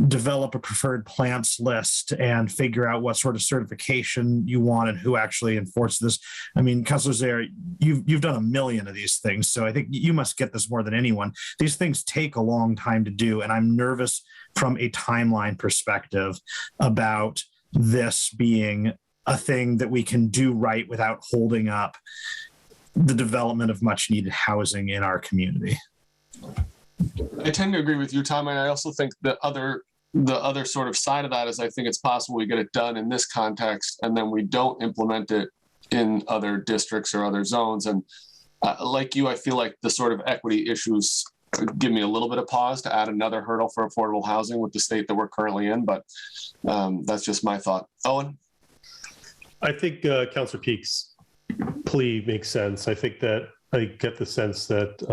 C: develop a preferred plants list and figure out what sort of certification you want and who actually enforces this. I mean, Councilor Zaire, you've done a million of these things, so I think you must get this more than anyone. These things take a long time to do, and I'm nervous from a timeline perspective about this being a thing that we can do right without holding up the development of much needed housing in our community.
A: I tend to agree with you, Tom, and I also think the other sort of side of that is I think it's possible we get it done in this context and then we don't implement it in other districts or other zones. And like you, I feel like the sort of equity issues give me a little bit of pause to add another hurdle for affordable housing with the state that we're currently in, but that's just my thought. Owen?
D: I think Councilor Peak's plea makes sense. I think that I get the sense that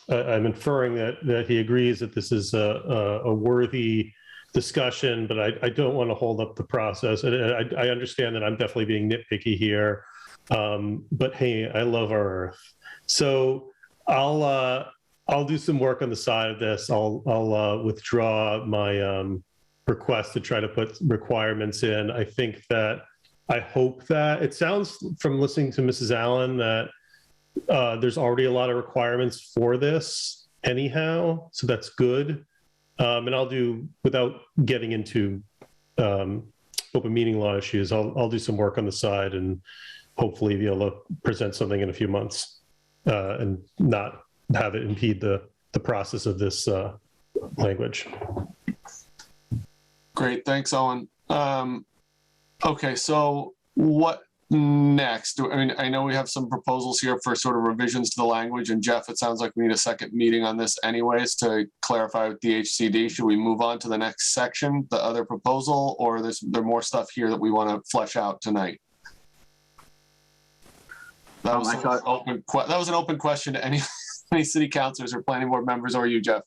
D: I'm inferring that he agrees that this is a worthy discussion, but I don't want to hold up the process. And I understand that I'm definitely being nitpicky here, but hey, I love our Earth. So I'll do some work on the side of this. I'll withdraw my request to try to put requirements in. I hope that it sounds from listening to Mrs. Allen that there's already a lot of requirements for this anyhow, so that's good. And I'll do, without getting into open meeting law issues, I'll do some work on the side and hopefully be able to present something in a few months and not have it impede the process of this language.
A: Great, thanks, Owen. Okay, so what next? I mean, I know we have some proposals here for sort of revisions to the language, and Jeff, it sounds like we need a second meeting on this anyways to clarify with DHCD. Should we move on to the next section, the other proposal, or is there more stuff here that we want to flesh out tonight? That was an open question to any city councilors or planning board members, or you, Jeff.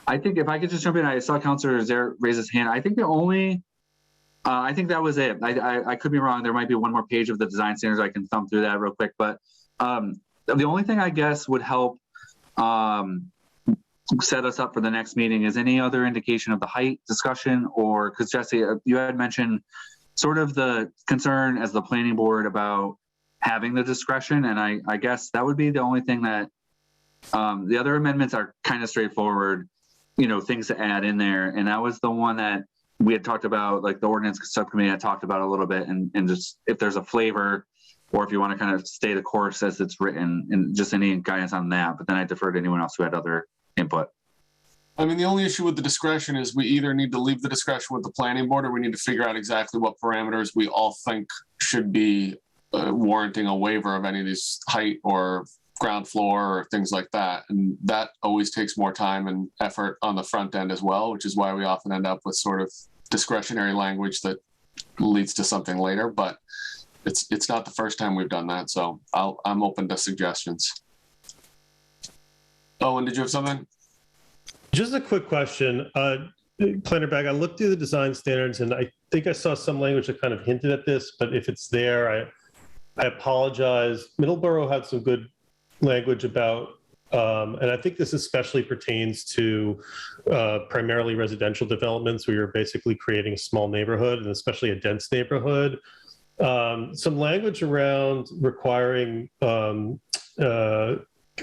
E: I think if I could just jump in, I saw Councilor Zaire raise his hand. I think I think that was it. I could be wrong. There might be one more page of the design standards. I can thumb through that real quick. But the only thing I guess would help set us up for the next meeting is any other indication of the height discussion, or because Jesse, you had mentioned sort of the concern as the planning board about having the discretion. And I guess that would be the only thing that the other amendments are kind of straightforward, things to add in there. And that was the one that we had talked about, like the ordinance subcommittee had talked about a little bit, and just if there's a flavor or if you want to kind of stay the course as it's written, and just any guidance on that. But then I defer to anyone else who had other input.
A: I mean, the only issue with the discretion is we either need to leave the discretion with the planning board, or we need to figure out exactly what parameters we all think should be warranting a waiver of any of these height or ground floor or things like that. And that always takes more time and effort on the front end as well, which is why we often end up with sort of discretionary language that leads to something later. But it's not the first time we've done that. So I'm open to suggestions. Owen, did you have something?
D: Just a quick question. Planner Bag, I looked through the design standards and I think I saw some language that kind of hinted at this, but if it's there, I apologize. Middleborough had some good language about, and I think this especially pertains to primarily residential developments where you're basically creating a small neighborhood, and especially a dense neighborhood. Some language around requiring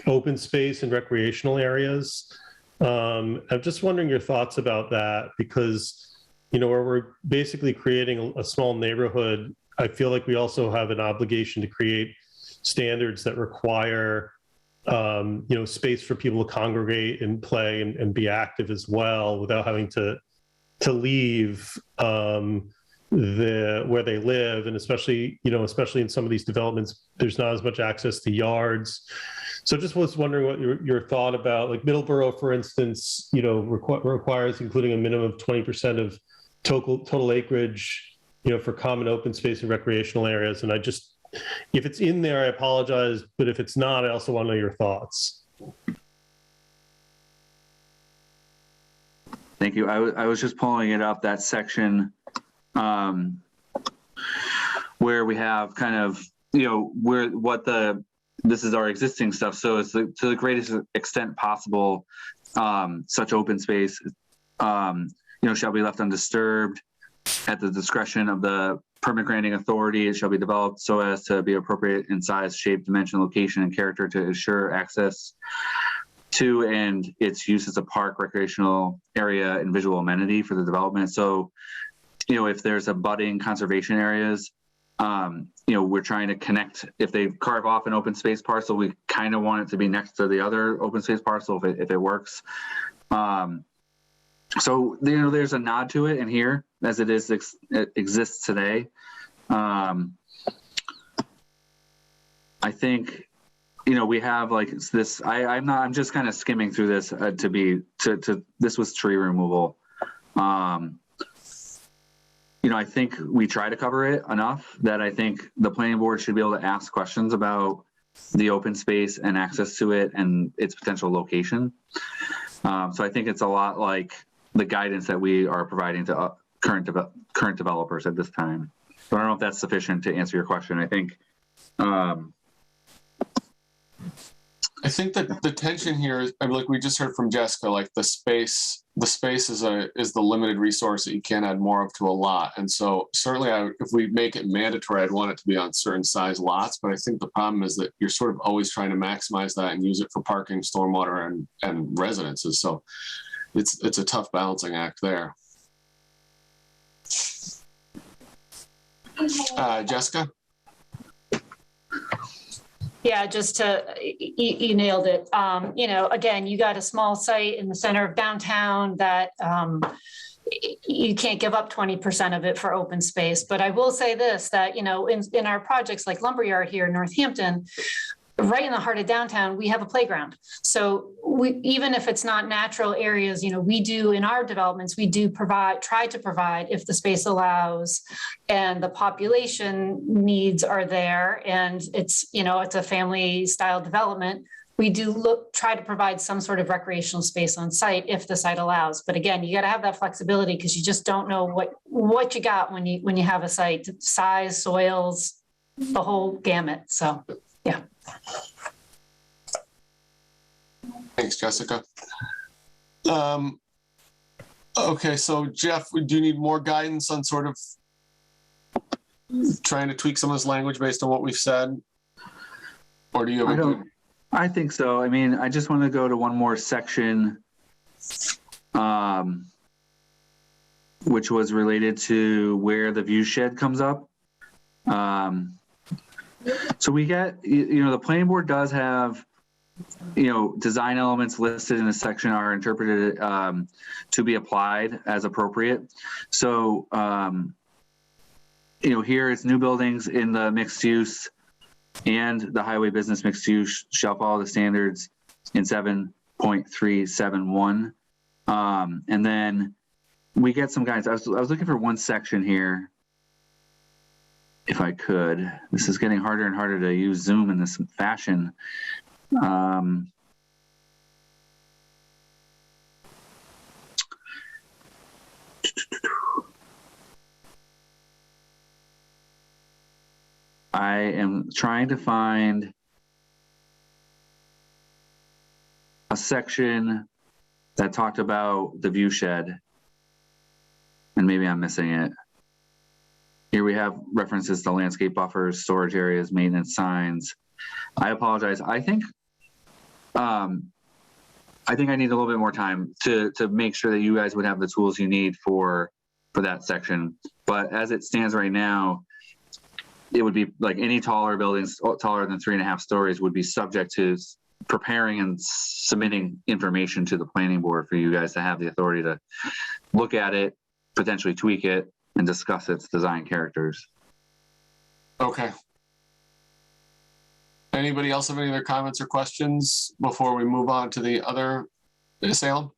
D: open space and recreational areas. I'm just wondering your thoughts about that, because, where we're basically creating a small neighborhood, I feel like we also have an obligation to create standards that require, space for people to congregate and play and be active as well, without having to leave where they live. And especially in some of these developments, there's not as much access to yards. So just was wondering what your thought about, like Middleborough, for instance, requires including a minimum of 20% of total acreage, for common open space and recreational areas. And if it's in there, I apologize, but if it's not, I also want to know your thoughts.
E: Thank you. I was just pulling it up, that section where we have kind of, this is our existing stuff. So it's to the greatest extent possible, such open space, shall be left undisturbed at the discretion of the permit granting authority. It shall be developed so as to be appropriate in size, shape, dimension, location, and character to ensure access to and its use as a park, recreational area, and visual amenity for the development. So, if there's budding conservation areas, we're trying to connect. If they carve off an open space parcel, we kind of want it to be next to the other open space parcel if it works. So there's a nod to it in here as it exists today. I think we have like this. I'm just kind of skimming through this this was tree removal. I think we try to cover it enough that I think the planning board should be able to ask questions about the open space and access to it and its potential location. So I think it's a lot like the guidance that we are providing to current developers at this time. So I don't know if that's sufficient to answer your question. I think
A: that the tension here is, like we just heard from Jessica, like the space is the limited resource that you can't add more of to a lot. And so certainly if we make it mandatory, I'd want it to be on certain size lots. But I think the problem is that you're sort of always trying to maximize that and use it for parking, stormwater, and residences. So it's a tough balancing act there. Jessica?
K: Yeah, you nailed it. Again, you got a small site in the center of downtown that you can't give up 20% of it for open space. But I will say this, that, in our projects like Lumberyard here in Northampton, right in the heart of downtown, we have a playground. So even if it's not natural areas, we do in our developments, we do try to provide, if the space allows and the population needs are there and it's a family style development, we do try to provide some sort of recreational space on site if the site allows. But again, you got to have that flexibility because you just don't know what you got when you have a site, size, soils, the whole gamut. So, yeah.
A: Thanks, Jessica. Okay, so Jeff, do you need more guidance on sort of trying to tweak some of this language based on what we've said? Or do you have
E: I think so. I mean, I just want to go to one more section, which was related to where the view shed comes up. So we get, the planning board does have, design elements listed in a section are interpreted to be applied as appropriate. So, here it's new buildings in the mixed use and the highway business mixed use shall follow the standards in 7.371. And then we get some guidance. I was looking for one section here. If I could, this is getting harder and harder to use Zoom in this fashion. I am trying to find a section that talked about the view shed, and maybe I'm missing it. Here we have references to landscape buffers, storage areas, maintenance signs. I apologize. I think I need a little bit more time to make sure that you guys would have the tools you need for that section. But as it stands right now, it would be like any taller buildings, taller than 3.5 stories, would be subject to preparing and submitting information to the planning board for you guys to have the authority to look at it, potentially tweak it, and discuss its design characters.
A: Okay. Anybody else have any other comments or questions before we move on to the other, Salem?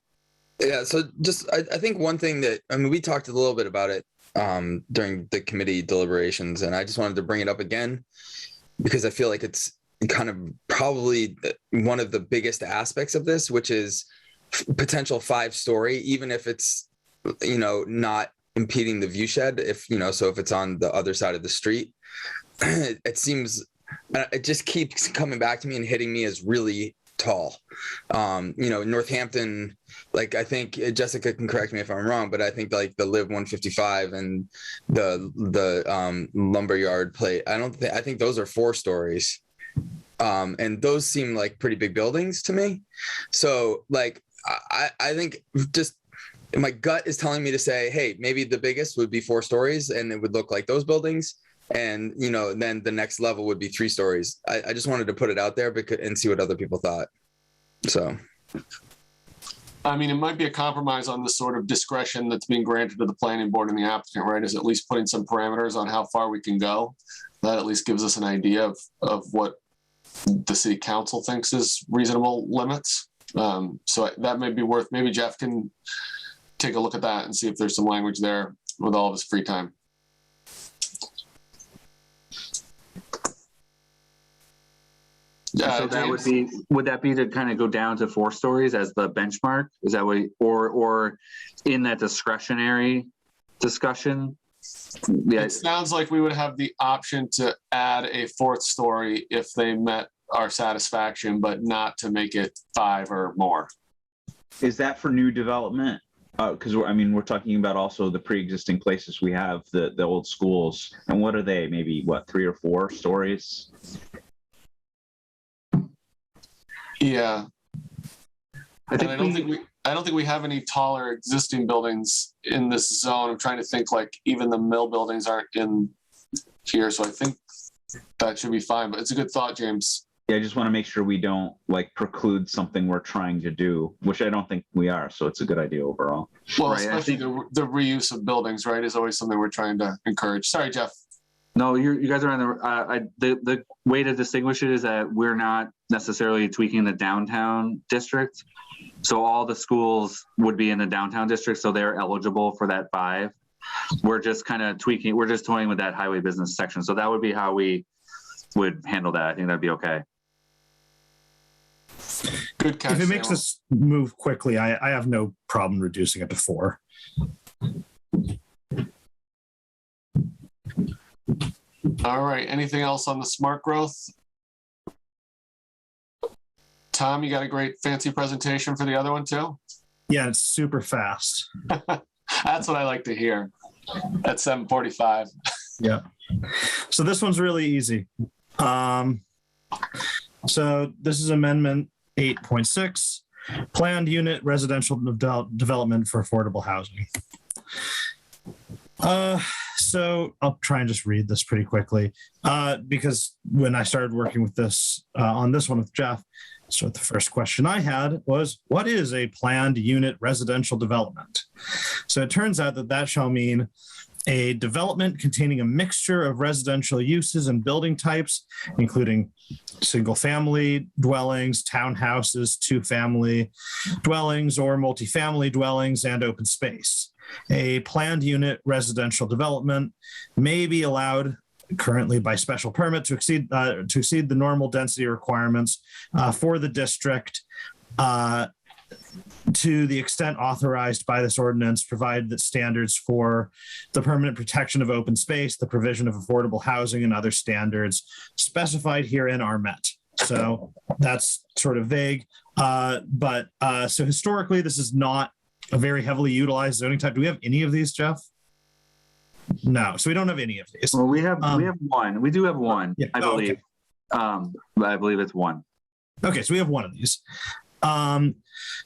B: Yeah, so just, I think one thing that, we talked a little bit about it during the committee deliberations, and I just wanted to bring it up again because I feel like it's kind of probably one of the biggest aspects of this, which is potential 5-story, even if it's, not impeding the view shed, so if it's on the other side of the street, it just keeps coming back to me and hitting me as really tall. Northampton, I think Jessica can correct me if I'm wrong, but I think the Live 155 and the Lumberyard Plate, I think those are 4 stories. And those seem like pretty big buildings to me. So I think just my gut is telling me to say, hey, maybe the biggest would be 4 stories and it would look like those buildings. And, then the next level would be 3 stories. I just wanted to put it out there and see what other people thought. So.
A: I mean, it might be a compromise on the sort of discretion that's being granted to the planning board and the applicant, right? Is at least putting some parameters on how far we can go. That at least gives us an idea of what the city council thinks is reasonable limits. So that may be worth, maybe Jeff can take a look at that and see if there's some language there with all of his free time.
E: So that would that be to kind of go down to 4 stories as the benchmark? Is that what, or in that discretionary discussion? Yeah.
A: It sounds like we would have the option to add a 4th story if they met our satisfaction, but not to make it 5 or more.
G: Is that for new development? Because we're talking about also the pre-existing places we have, the old schools, and what are they? Maybe 3 or 4 stories?
A: Yeah. I don't think we have any taller existing buildings in this zone. I'm trying to think even the mill buildings aren't in here, so I think that should be fine. But it's a good thought, James.
G: Yeah, I just want to make sure we don't preclude something we're trying to do, which I don't think we are. So it's a good idea overall.
A: Well, right, especially the reuse of buildings, right, is always something we're trying to encourage. Sorry, Jeff.
E: No, you guys are on the way to distinguish it is that we're not necessarily tweaking the downtown district. So all the schools would be in the downtown district, so they're eligible for that 5. We're just kind of tweaking. We're just toying with that highway business section. So that would be how we would handle that. I think that'd be okay.
A: Good catch.
C: If it makes us move quickly, I have no problem reducing it to 4.
A: All right. Anything else on the smart growth? Tom, you got a great fancy presentation for the other one too?
C: Yeah, it's super fast.
A: That's what I like to hear at 7:45.
C: Yeah. So this one's really easy. So this is Amendment 8.6, Planned Unit Residential Development for Affordable Housing. So I'll try and just read this pretty quickly because when I started working with this on this one with Jeff, so the first question I had was, what is a planned unit residential development? So it turns out that shall mean a development containing a mixture of residential uses and building types, including single-family dwellings, townhouses, 2-family dwellings, or multifamily dwellings and open space. A planned unit residential development may be allowed currently by special permit to exceed the normal density requirements for the district to the extent authorized by this ordinance, provided that standards for the permanent protection of open space, the provision of affordable housing, and other standards specified herein are met. So that's sort of vague. But so historically, this is not a very heavily utilized zoning type. Do we have any of these, Jeff? No, so we don't have any of these.
E: Well, we have one. We do have one, yeah. I believe. Okay. I believe it's 1.
C: Okay, so we have one of these.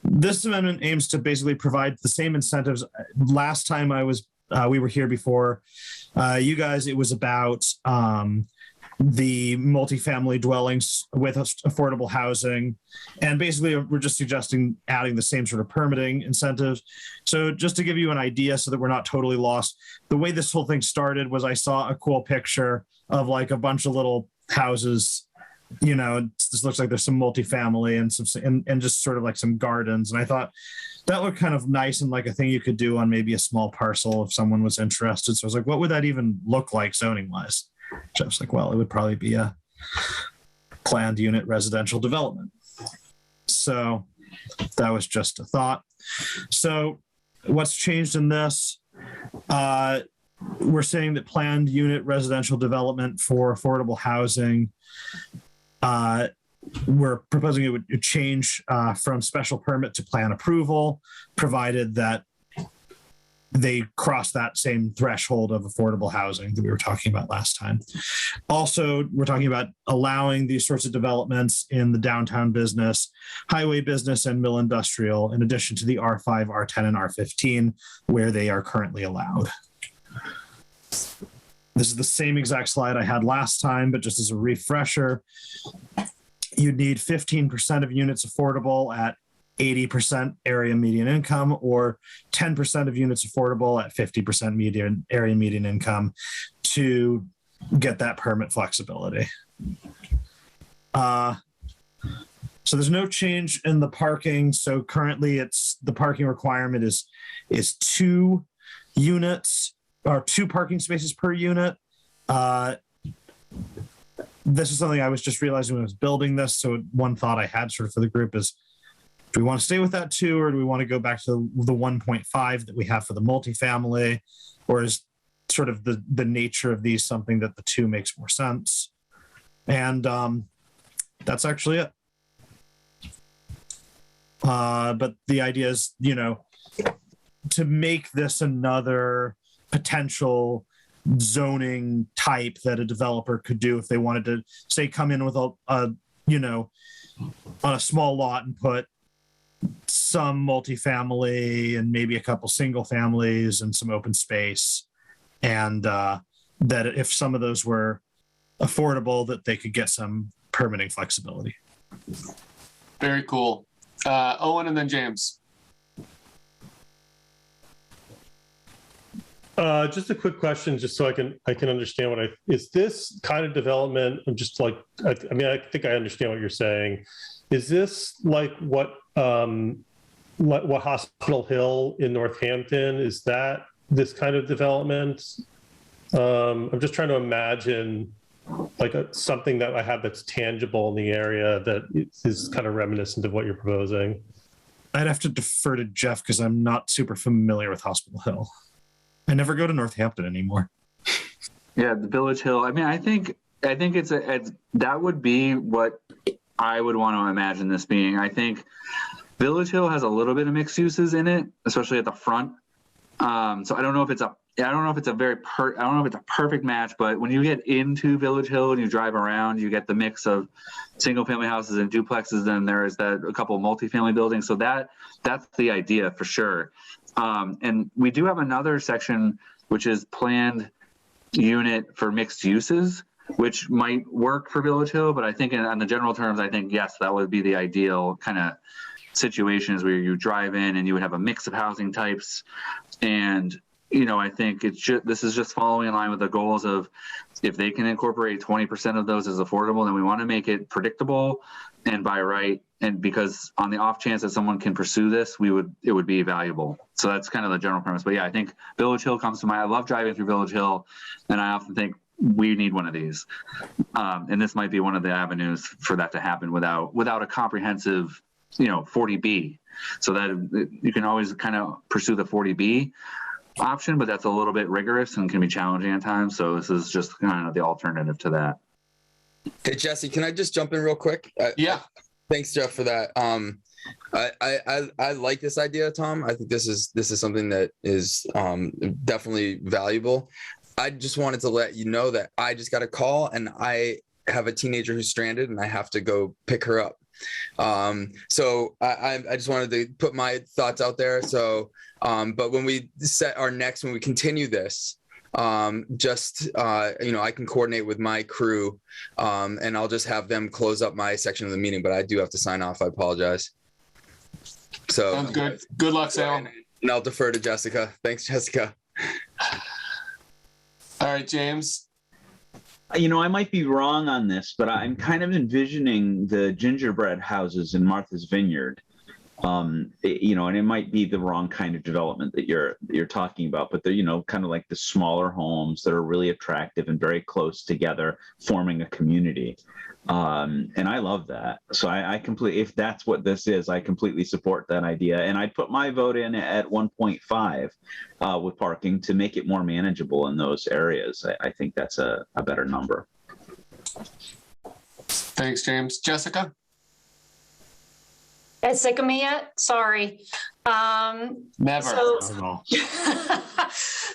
C: This amendment aims to basically provide the same incentives. Last time we were here before you guys, it was about the multifamily dwellings with affordable housing. And basically we're just suggesting adding the same sort of permitting incentives. So just to give you an idea so that we're not totally lost, the way this whole thing started was I saw a cool picture of a bunch of little houses. This looks like there's some multifamily and just sort of some gardens. And I thought that looked kind of nice and like a thing you could do on maybe a small parcel if someone was interested. So I was like, what would that even look like zoning wise? Jeff's like, well, it would probably be a planned unit residential development. So that was just a thought. So what's changed in this? We're saying that planned unit residential development for affordable housing, we're proposing it would change from special permit to plan approval, provided that they cross that same threshold of affordable housing that we were talking about last time. Also, we're talking about allowing these sorts of developments in the downtown business, highway business, and mill industrial, in addition to the R5, R10, and R15, where they are currently allowed. This is the same exact slide I had last time, but just as a refresher, you'd need 15% of units affordable at 80% area median income, or 10% of units affordable at 50% area median income to get that permit flexibility. So there's no change in the parking. So currently the parking requirement is 2 units or 2 parking spaces per unit. This is something I was just realizing when I was building this. So one thought I had sort of for the group is, do we want to stay with that 2, or do we want to go back to the 1.5 that we have for the multifamily? Or is sort of the nature of these something that the 2 makes more sense? And that's actually it. But the idea is, to make this another potential zoning type that a developer could do if they wanted to, say, come in with on a small lot and put some multifamily and maybe a couple single families and some open space, and that if some of those were affordable, that they could get some permitting flexibility.
A: Very cool. Owen and then James.
D: Just a quick question, just so I can understand is this kind of development? I'm just like, I think I understand what you're saying. Is this like what Hospital Hill in Northampton, is that this kind of development? I'm just trying to imagine like something that I have that's tangible in the area that is kind of reminiscent of what you're proposing.
C: I'd have to defer to Jeff because I'm not super familiar with Hospital Hill. I never go to Northampton anymore.
E: Yeah, the Village Hill. I mean, I think it's that would be what I would want to imagine this being. I think Village Hill has a little bit of mixed uses in it, especially at the front. So I don't know if it's a perfect match, but when you get into Village Hill and you drive around, you get the mix of single family houses and duplexes. Then there is a couple of multifamily buildings. So that's the idea for sure. And we do have another section which is planned unit for mixed uses, which might work for Village Hill, but I think on the general terms, I think, yes, that would be the ideal kind of situations where you drive in and you would have a mix of housing types. And, I think this is just following in line with the goals of, if they can incorporate 20% of those as affordable, then we want to make it predictable and by right. And because on the off chance that someone can pursue this, it would be valuable. So that's kind of the general premise. But yeah, I think Village Hill comes to mind. I love driving through Village Hill, and I often think we need one of these. And this might be one of the avenues for that to happen without a comprehensive, 40B. So that you can always kind of pursue the 40B option, but that's a little bit rigorous and can be challenging at times. So this is just kind of the alternative to that.
B: Hey, Jesse, can I just jump in real quick?
A: Yeah.
B: Thanks, Jeff, for that. I like this idea, Tom. I think this is something that is definitely valuable. I just wanted to let you know that I just got a call and I have a teenager who's stranded and I have to go pick her up. So I just wanted to put my thoughts out there. So, but when we continue this, I can coordinate with my crew, and I'll just have them close up my section of the meeting, but I do have to sign off. I apologize. So
A: sounds good. Good luck, Sam.
B: And I'll defer to Jessica. Thanks, Jessica.
A: All right, James.
G: I might be wrong on this, but I'm kind of envisioning the gingerbread houses in Martha's Vineyard. and it might be the wrong kind of development that you're talking about, but they're, kind of like the smaller homes that are really attractive and very close together, forming a community. And I love that. So I completely, if that's what this is, I completely support that idea. And I'd put my vote in at 1.5 with parking to make it more manageable in those areas. I think that's a better number.
A: Thanks, James. Jessica?
K: Guys, sick of me yet? Sorry.
A: Never.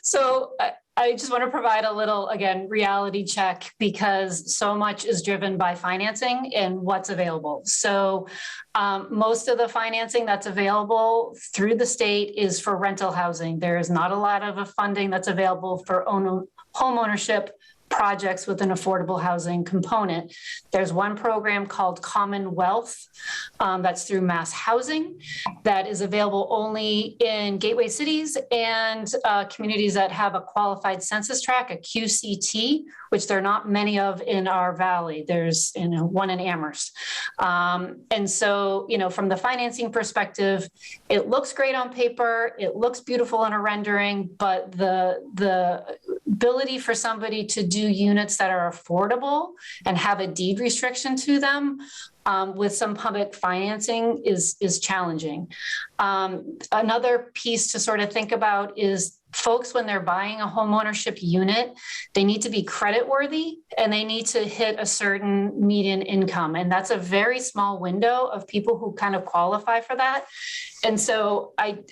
K: So I just want to provide a little, again, reality check, because so much is driven by financing and what's available. So most of the financing that's available through the state is for rental housing. There is not a lot of funding that's available for home ownership projects with an affordable housing component. There's one program called Commonwealth that's through Mass Housing that is available only in gateway cities and communities that have a qualified census tract, a QCT, which there are not many of in our valley. There's one in Amherst. And so, from the financing perspective, it looks great on paper, it looks beautiful in a rendering, but the ability for somebody to do units that are affordable and have a deed restriction to them with some public financing is challenging. Another piece to sort of think about is folks, when they're buying a homeownership unit, they need to be creditworthy and they need to hit a certain median income. And that's a very small window of people who kind of qualify for that. And so I'd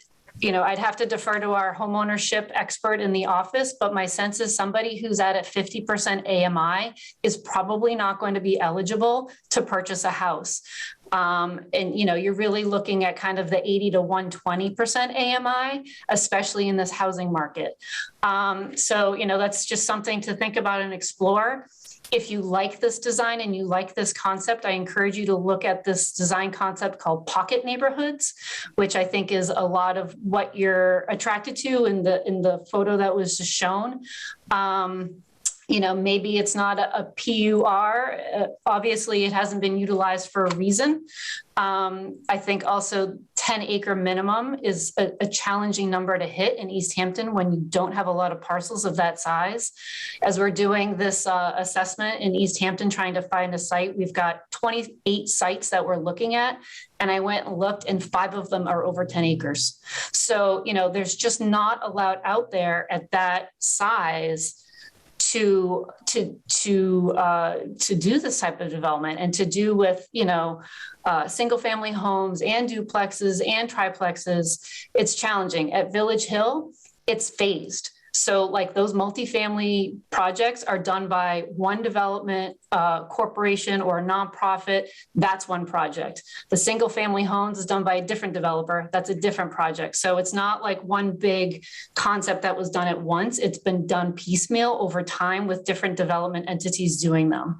K: have to defer to our homeownership expert in the office, but my sense is somebody who's at a 50% AMI is probably not going to be eligible to purchase a house. And you're really looking at kind of the 80 to 120% AMI, especially in this housing market. So that's just something to think about and explore. If you like this design and you like this concept, I encourage you to look at this design concept called pocket neighborhoods, which I think is a lot of what you're attracted to in the photo that was just shown. Maybe it's not a PUR. Obviously, it hasn't been utilized for a reason. I think also 10-acre minimum is a challenging number to hit in Easthampton when you don't have a lot of parcels of that size. As we're doing this assessment in Easthampton, trying to find a site, we've got 28 sites that we're looking at. And I went and looked, and 5 of them are over 10 acres. So, there's just not a lot out there at that size to do this type of development and to do with, single family homes and duplexes and triplexes. It's challenging. At Village Hill, it's phased. So like those multifamily projects are done by one development corporation or a nonprofit. That's one project. The single family homes is done by a different developer. That's a different project. So it's not like one big concept that was done at once. It's been done piecemeal over time with different development entities doing them.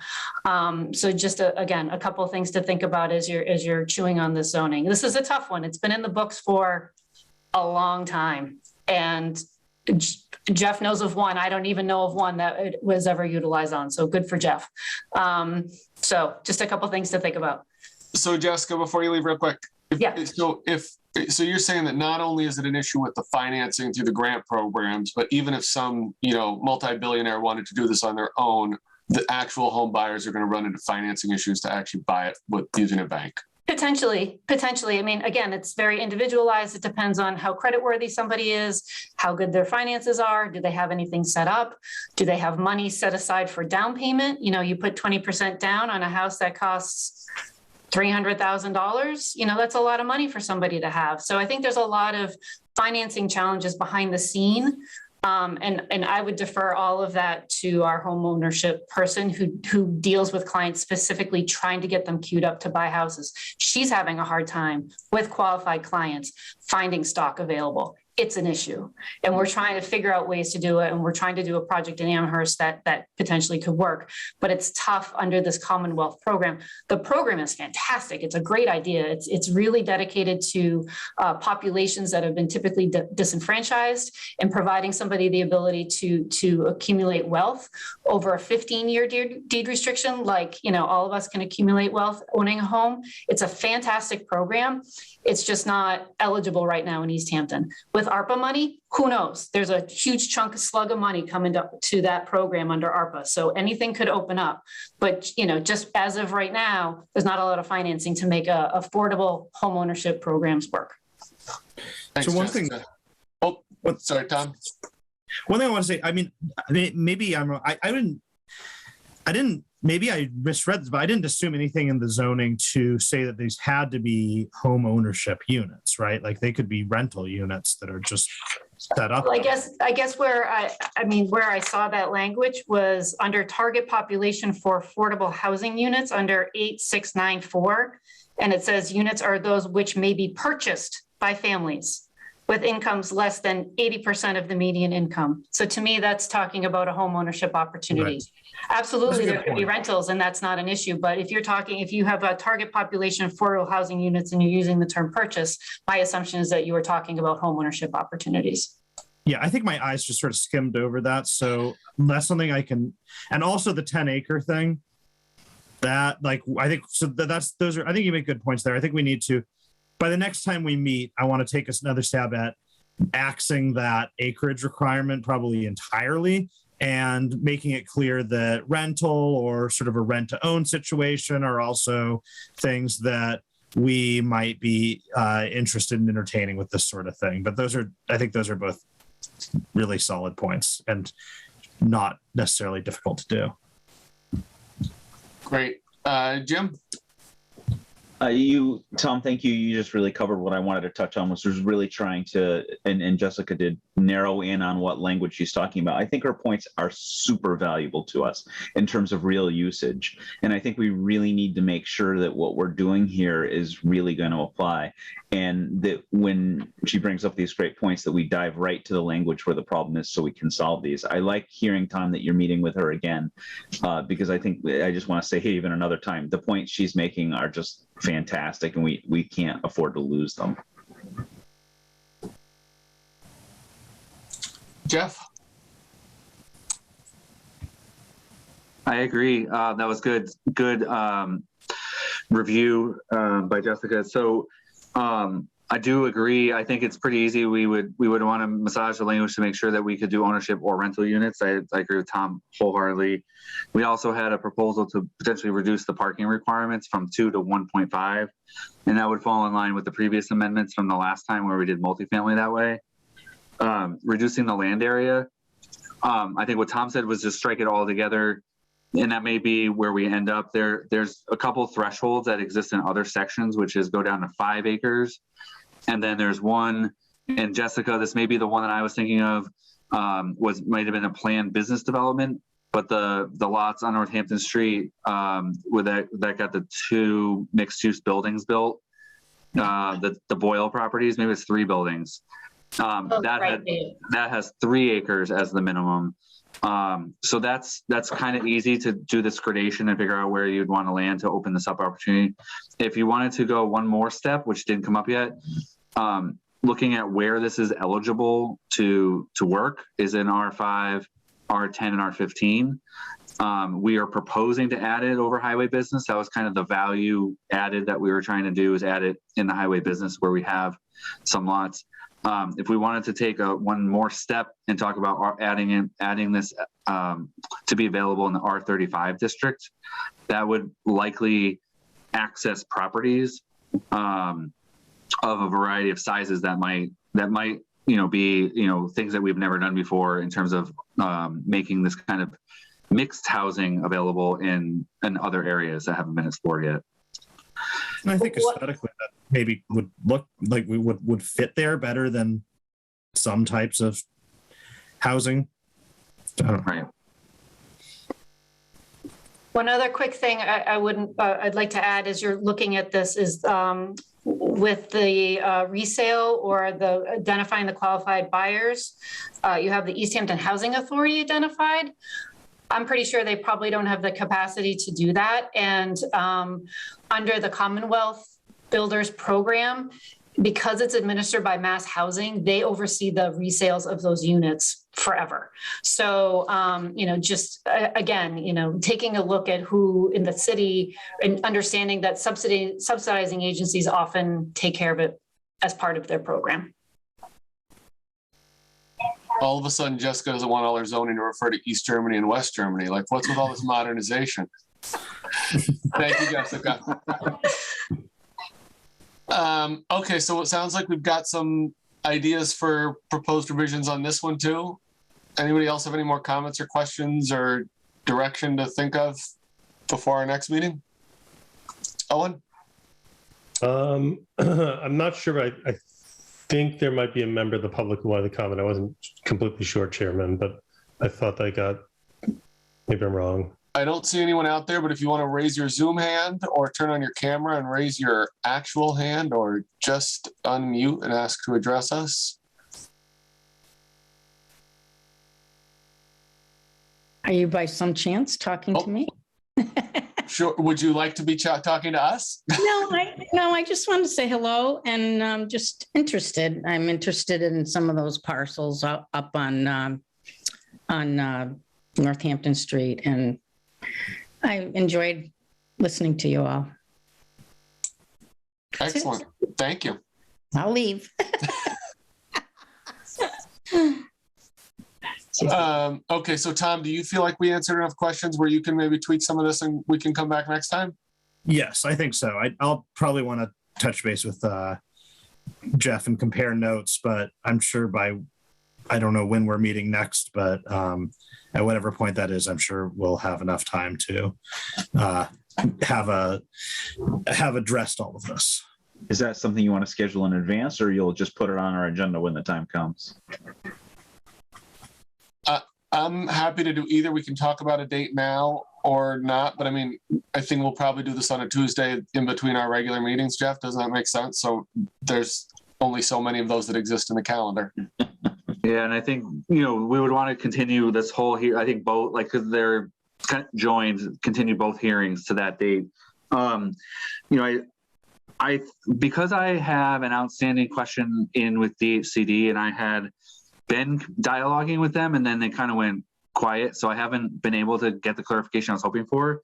K: So just again, a couple of things to think about as you're chewing on this zoning. This is a tough one. It's been in the books for a long time. And Jeff knows of one. I don't even know of one that it was ever utilized on. So good for Jeff. So just a couple things to think about.
A: So Jessica, before you leave real quick. So you're saying that not only is it an issue with the financing through the grant programs, but even if some, multi-billionaire wanted to do this on their own, the actual home buyers are going to run into financing issues to actually buy it with using a bank.
K: Potentially. I mean, again, it's very individualized. It depends on how creditworthy somebody is, how good their finances are. Do they have anything set up? Do they have money set aside for down payment? You put 20% down on a house that costs $300,000. That's a lot of money for somebody to have. So I think there's a lot of financing challenges behind the scene. And I would defer all of that to our home ownership person who deals with clients specifically trying to get them queued up to buy houses. She's having a hard time with qualified clients finding stock available. it's an issue. And we're trying to figure out ways to do it. And we're trying to do a project in Amherst that potentially could work, but it's tough under this Commonwealth program. The program is fantastic. It's a great idea. It's really dedicated to populations that have been typically disenfranchised and providing somebody the ability to accumulate wealth over a 15-year deed restriction, like, all of us can accumulate wealth owning a home. It's a fantastic program. It's just not eligible right now in Easthampton. With ARPA money, who knows? There's a huge slug of money coming to that program under ARPA. So anything could open up. But, just as of right now, there's not a lot of financing to make affordable home ownership programs work.
A: Thanks,
C: So one
A: Jessica.
C: thing-
A: Oh, sorry, Tom.
C: One thing I want to say, maybe maybe I misread this, but I didn't assume anything in the zoning to say that these had to be home ownership units, right? Like they could be rental units that are just set up.
K: Well, I guess where I saw that language was under target population for affordable housing units under 8694. And it says units are those which may be purchased by families with incomes less than 80% of the median income. So to me, that's talking about a home ownership opportunity.
C: Right.
K: Absolutely, there could be
C: point.
K: rentals, and that's not an issue. But if you have a target population of affordable housing units and you're using the term purchase, my assumption is that you are talking about home ownership opportunities.
C: Yeah, I think my eyes just sort of skimmed over that. So that's something I can, and also the 10-acre thing. That I think you make good points there. I think we need to, by the next time we meet, I want to take another stab at axing that acreage requirement probably entirely and making it clear that rental or sort of a rent to own situation are also things that we might be interested in entertaining with this sort of thing. But I think those are both really solid points and not necessarily difficult to do.
A: Great. Jim?
G: Tom, thank you. You just really covered what I wanted to touch on, which was really trying to, and Jessica did, narrow in on what language she's talking about. I think her points are super valuable to us in terms of real usage. And I think we really need to make sure that what we're doing here is really going to apply. And that when she brings up these great points, that we dive right to the language where the problem is so we can solve these. I like hearing, Tom, that you're meeting with her again, because I just want to say, hey, even another time, the points she's making are just fantastic, and we can't afford to lose them.
A: Jeff?
E: I agree. That was good review by Jessica. So I do agree. I think it's pretty easy. We would want to massage the language to make sure that we could do ownership or rental units. I agree with Tom wholeheartedly. We also had a proposal to potentially reduce the parking requirements from 2 to 1.5, and that would fall in line with the previous amendments from the last time where we did multifamily that way. Reducing the land area. I think what Tom said was just strike it all together, and that may be where we end up. There's a couple thresholds that exist in other sections, which is go down to 5 acres. And then there's one, and Jessica, this may be the one that I was thinking of, might have been a planned business development, but the lots on Northampton Street, with that got the 2 mixed-use buildings built, the Boyle properties, maybe it's 3 buildings. That has 3 acres as the minimum. So that's kind of easy to do this gradation and figure out where you'd want to land to open this up opportunity. If you wanted to go one more step, which didn't come up yet, looking at where this is eligible to work is in R5, R10, and R15. We are proposing to add it over highway business. That was kind of the value added that we were trying to do, is add it in the highway business where we have some lots. If we wanted to take one more step and talk about adding this to be available in the R35 district, that would likely access properties of a variety of sizes that might be things that we've never done before in terms of making this kind of mixed housing available in other areas that haven't been explored yet.
C: And I think aesthetically that maybe would look like we would fit there better than some types of housing.
E: Right.
K: One other quick thing I'd like to add as you're looking at this is with the resale or the identifying the qualified buyers, you have the Easthampton Housing Authority identified. I'm pretty sure they probably don't have the capacity to do that. And under the Commonwealth Builders Program, because it's administered by Mass Housing, they oversee the resales of those units forever. So, just again, taking a look at who in the city and understanding that subsidizing agencies often take care of it as part of their program.
A: All of a sudden, Jessica doesn't want all her zoning to refer to East Germany and West Germany. Like, what's with all this modernization? Thank you, Jessica. Okay, so it sounds like we've got some ideas for proposed revisions on this one too. Anybody else have any more comments or questions or direction to think of before our next meeting? Owen?
D: I'm not sure, but I think there might be a member of the public who wanted to comment. I wasn't completely sure, Chairman, but I thought maybe I'm wrong.
A: I don't see anyone out there, but if you want to raise your Zoom hand or turn on your camera and raise your actual hand or just unmute and ask to address us.
M: Are you by some chance talking to me?
A: Sure. Would you like to be talking to us?
M: No, I just want to say hello and I'm just interested. I'm interested in some of those parcels up on Northampton Street, and I enjoyed listening to you all.
A: Excellent. Thank you.
M: I'll leave.
A: Okay, so Tom, do you feel like we answered enough questions where you can maybe tweak some of this and we can come back next time?
C: Yes, I think so. I'll probably want to touch base with Jeff and compare notes, but I'm sure I don't know when we're meeting next, but at whatever point that is, I'm sure we'll have enough time to have addressed all of this.
G: Is that something you want to schedule in advance, or you'll just put it on our agenda when the time comes?
A: I'm happy to do either. We can talk about a date now or not, but I mean, I think we'll probably do this on a Tuesday in between our regular meetings, Jeff. Doesn't that make sense? So there's only so many of those that exist in the calendar.
E: Yeah, and I think, we would want to continue this whole here. I think both, because they're kind of joined, continue both hearings to that date. Because I have an outstanding question in with DHCD, and I had been dialoguing with them, and then they kind of went quiet. So I haven't been able to get the clarification I was hoping for.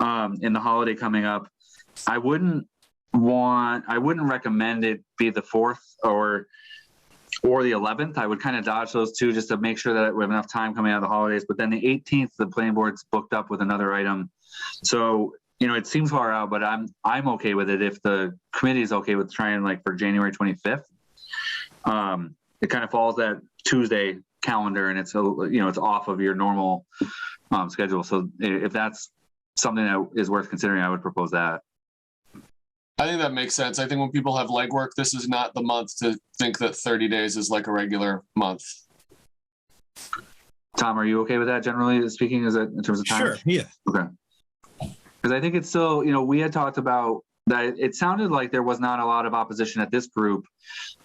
E: In the holiday coming up, I wouldn't recommend it be the 4th or the 11th. I would kind of dodge those two just to make sure that we have enough time coming out of the holidays. But then the 18th, the planning board's booked up with another item. So, it seems far out, but I'm okay with it if the committee is okay with trying for January 25th. It kind of falls that Tuesday calendar, and it's it's off of your normal schedule. So if that's something that is worth considering, I would propose that.
A: I think that makes sense. I think when people have legwork, this is not the month to think that 30 days is like a regular month.
E: Tom, are you okay with that generally speaking, in terms of time?
C: Sure, yeah.
E: Okay. Because I think it's still, we had talked about that it sounded like there was not a lot of opposition at this group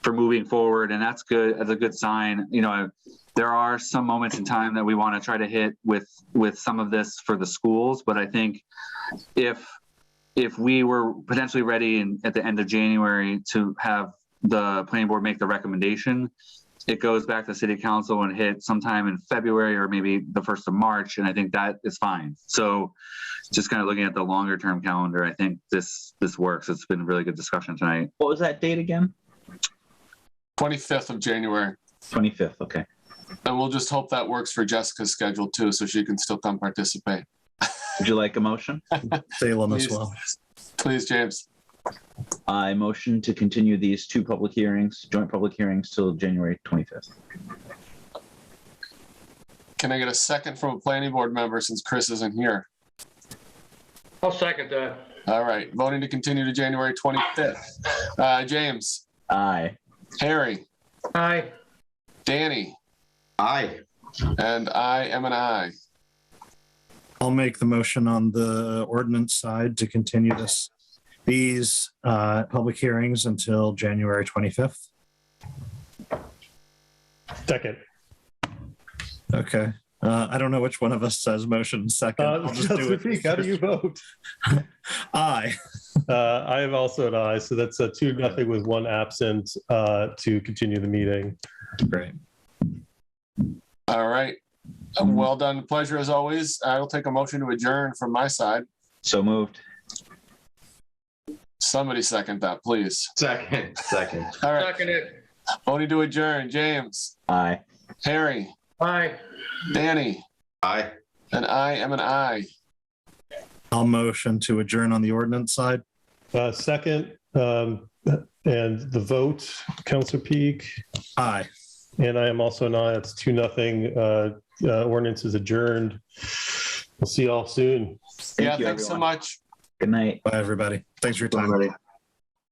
E: for moving forward, and that's good. That's a good sign. There are some moments in time that we want to try to hit with some of this for the schools, but I think if we were potentially ready at the end of January to have the planning board make the recommendation, it goes back to city council and hit sometime in February or maybe the 1st of March. And I think that is fine. So just kind of looking at the longer term calendar, I think this works. It's been a really good discussion tonight.
G: What was that date again?
A: 25th of January.
G: 25th. Okay.
A: And we'll just hope that works for Jessica's schedule too, so she can still come participate.
G: Would you like a motion?
C: Salem as well.
A: Please, James.
G: I motion to continue these two joint public hearings till January 25th.
A: Can I get a second from a planning board member since Chris isn't here?
H: I'll second that.
A: All right, voting to continue to January 25th. James.
G: Aye.
A: Harry.
H: Aye.
A: Danny.
N: Aye.
A: And I am an aye.
C: I'll make the motion on the ordinance side to continue this these public hearings until January 25th.
D: Second.
C: Okay. I don't know which one of us says motion second. I'll just do
D: Councilor
C: it.
D: Peak, how do you vote?
C: Aye.
D: I am also an aye, so that's 2-0 with one absent to continue the meeting.
C: Great.
A: All right. Well done. Pleasure as always. I will take a motion to adjourn from my side.
G: So moved.
A: Somebody second that, please.
N: Second.
A: All right.
H: Second it.
A: Voting to adjourn. James,
G: Aye.
A: Harry,
H: Aye.
A: Danny,
N: Aye.
A: and I am an aye.
C: I'll motion to adjourn on the ordinance side.
D: Second, and the vote, Councilor Peak,
C: Aye.
D: and I am also an aye. It's 2-0. Ordinance is adjourned. We'll see you all soon.
A: Yeah,
G: you,
A: thanks so
G: everyone.
A: much.
G: Good night.
C: Bye, everybody. Thanks for your time.
N: Everybody.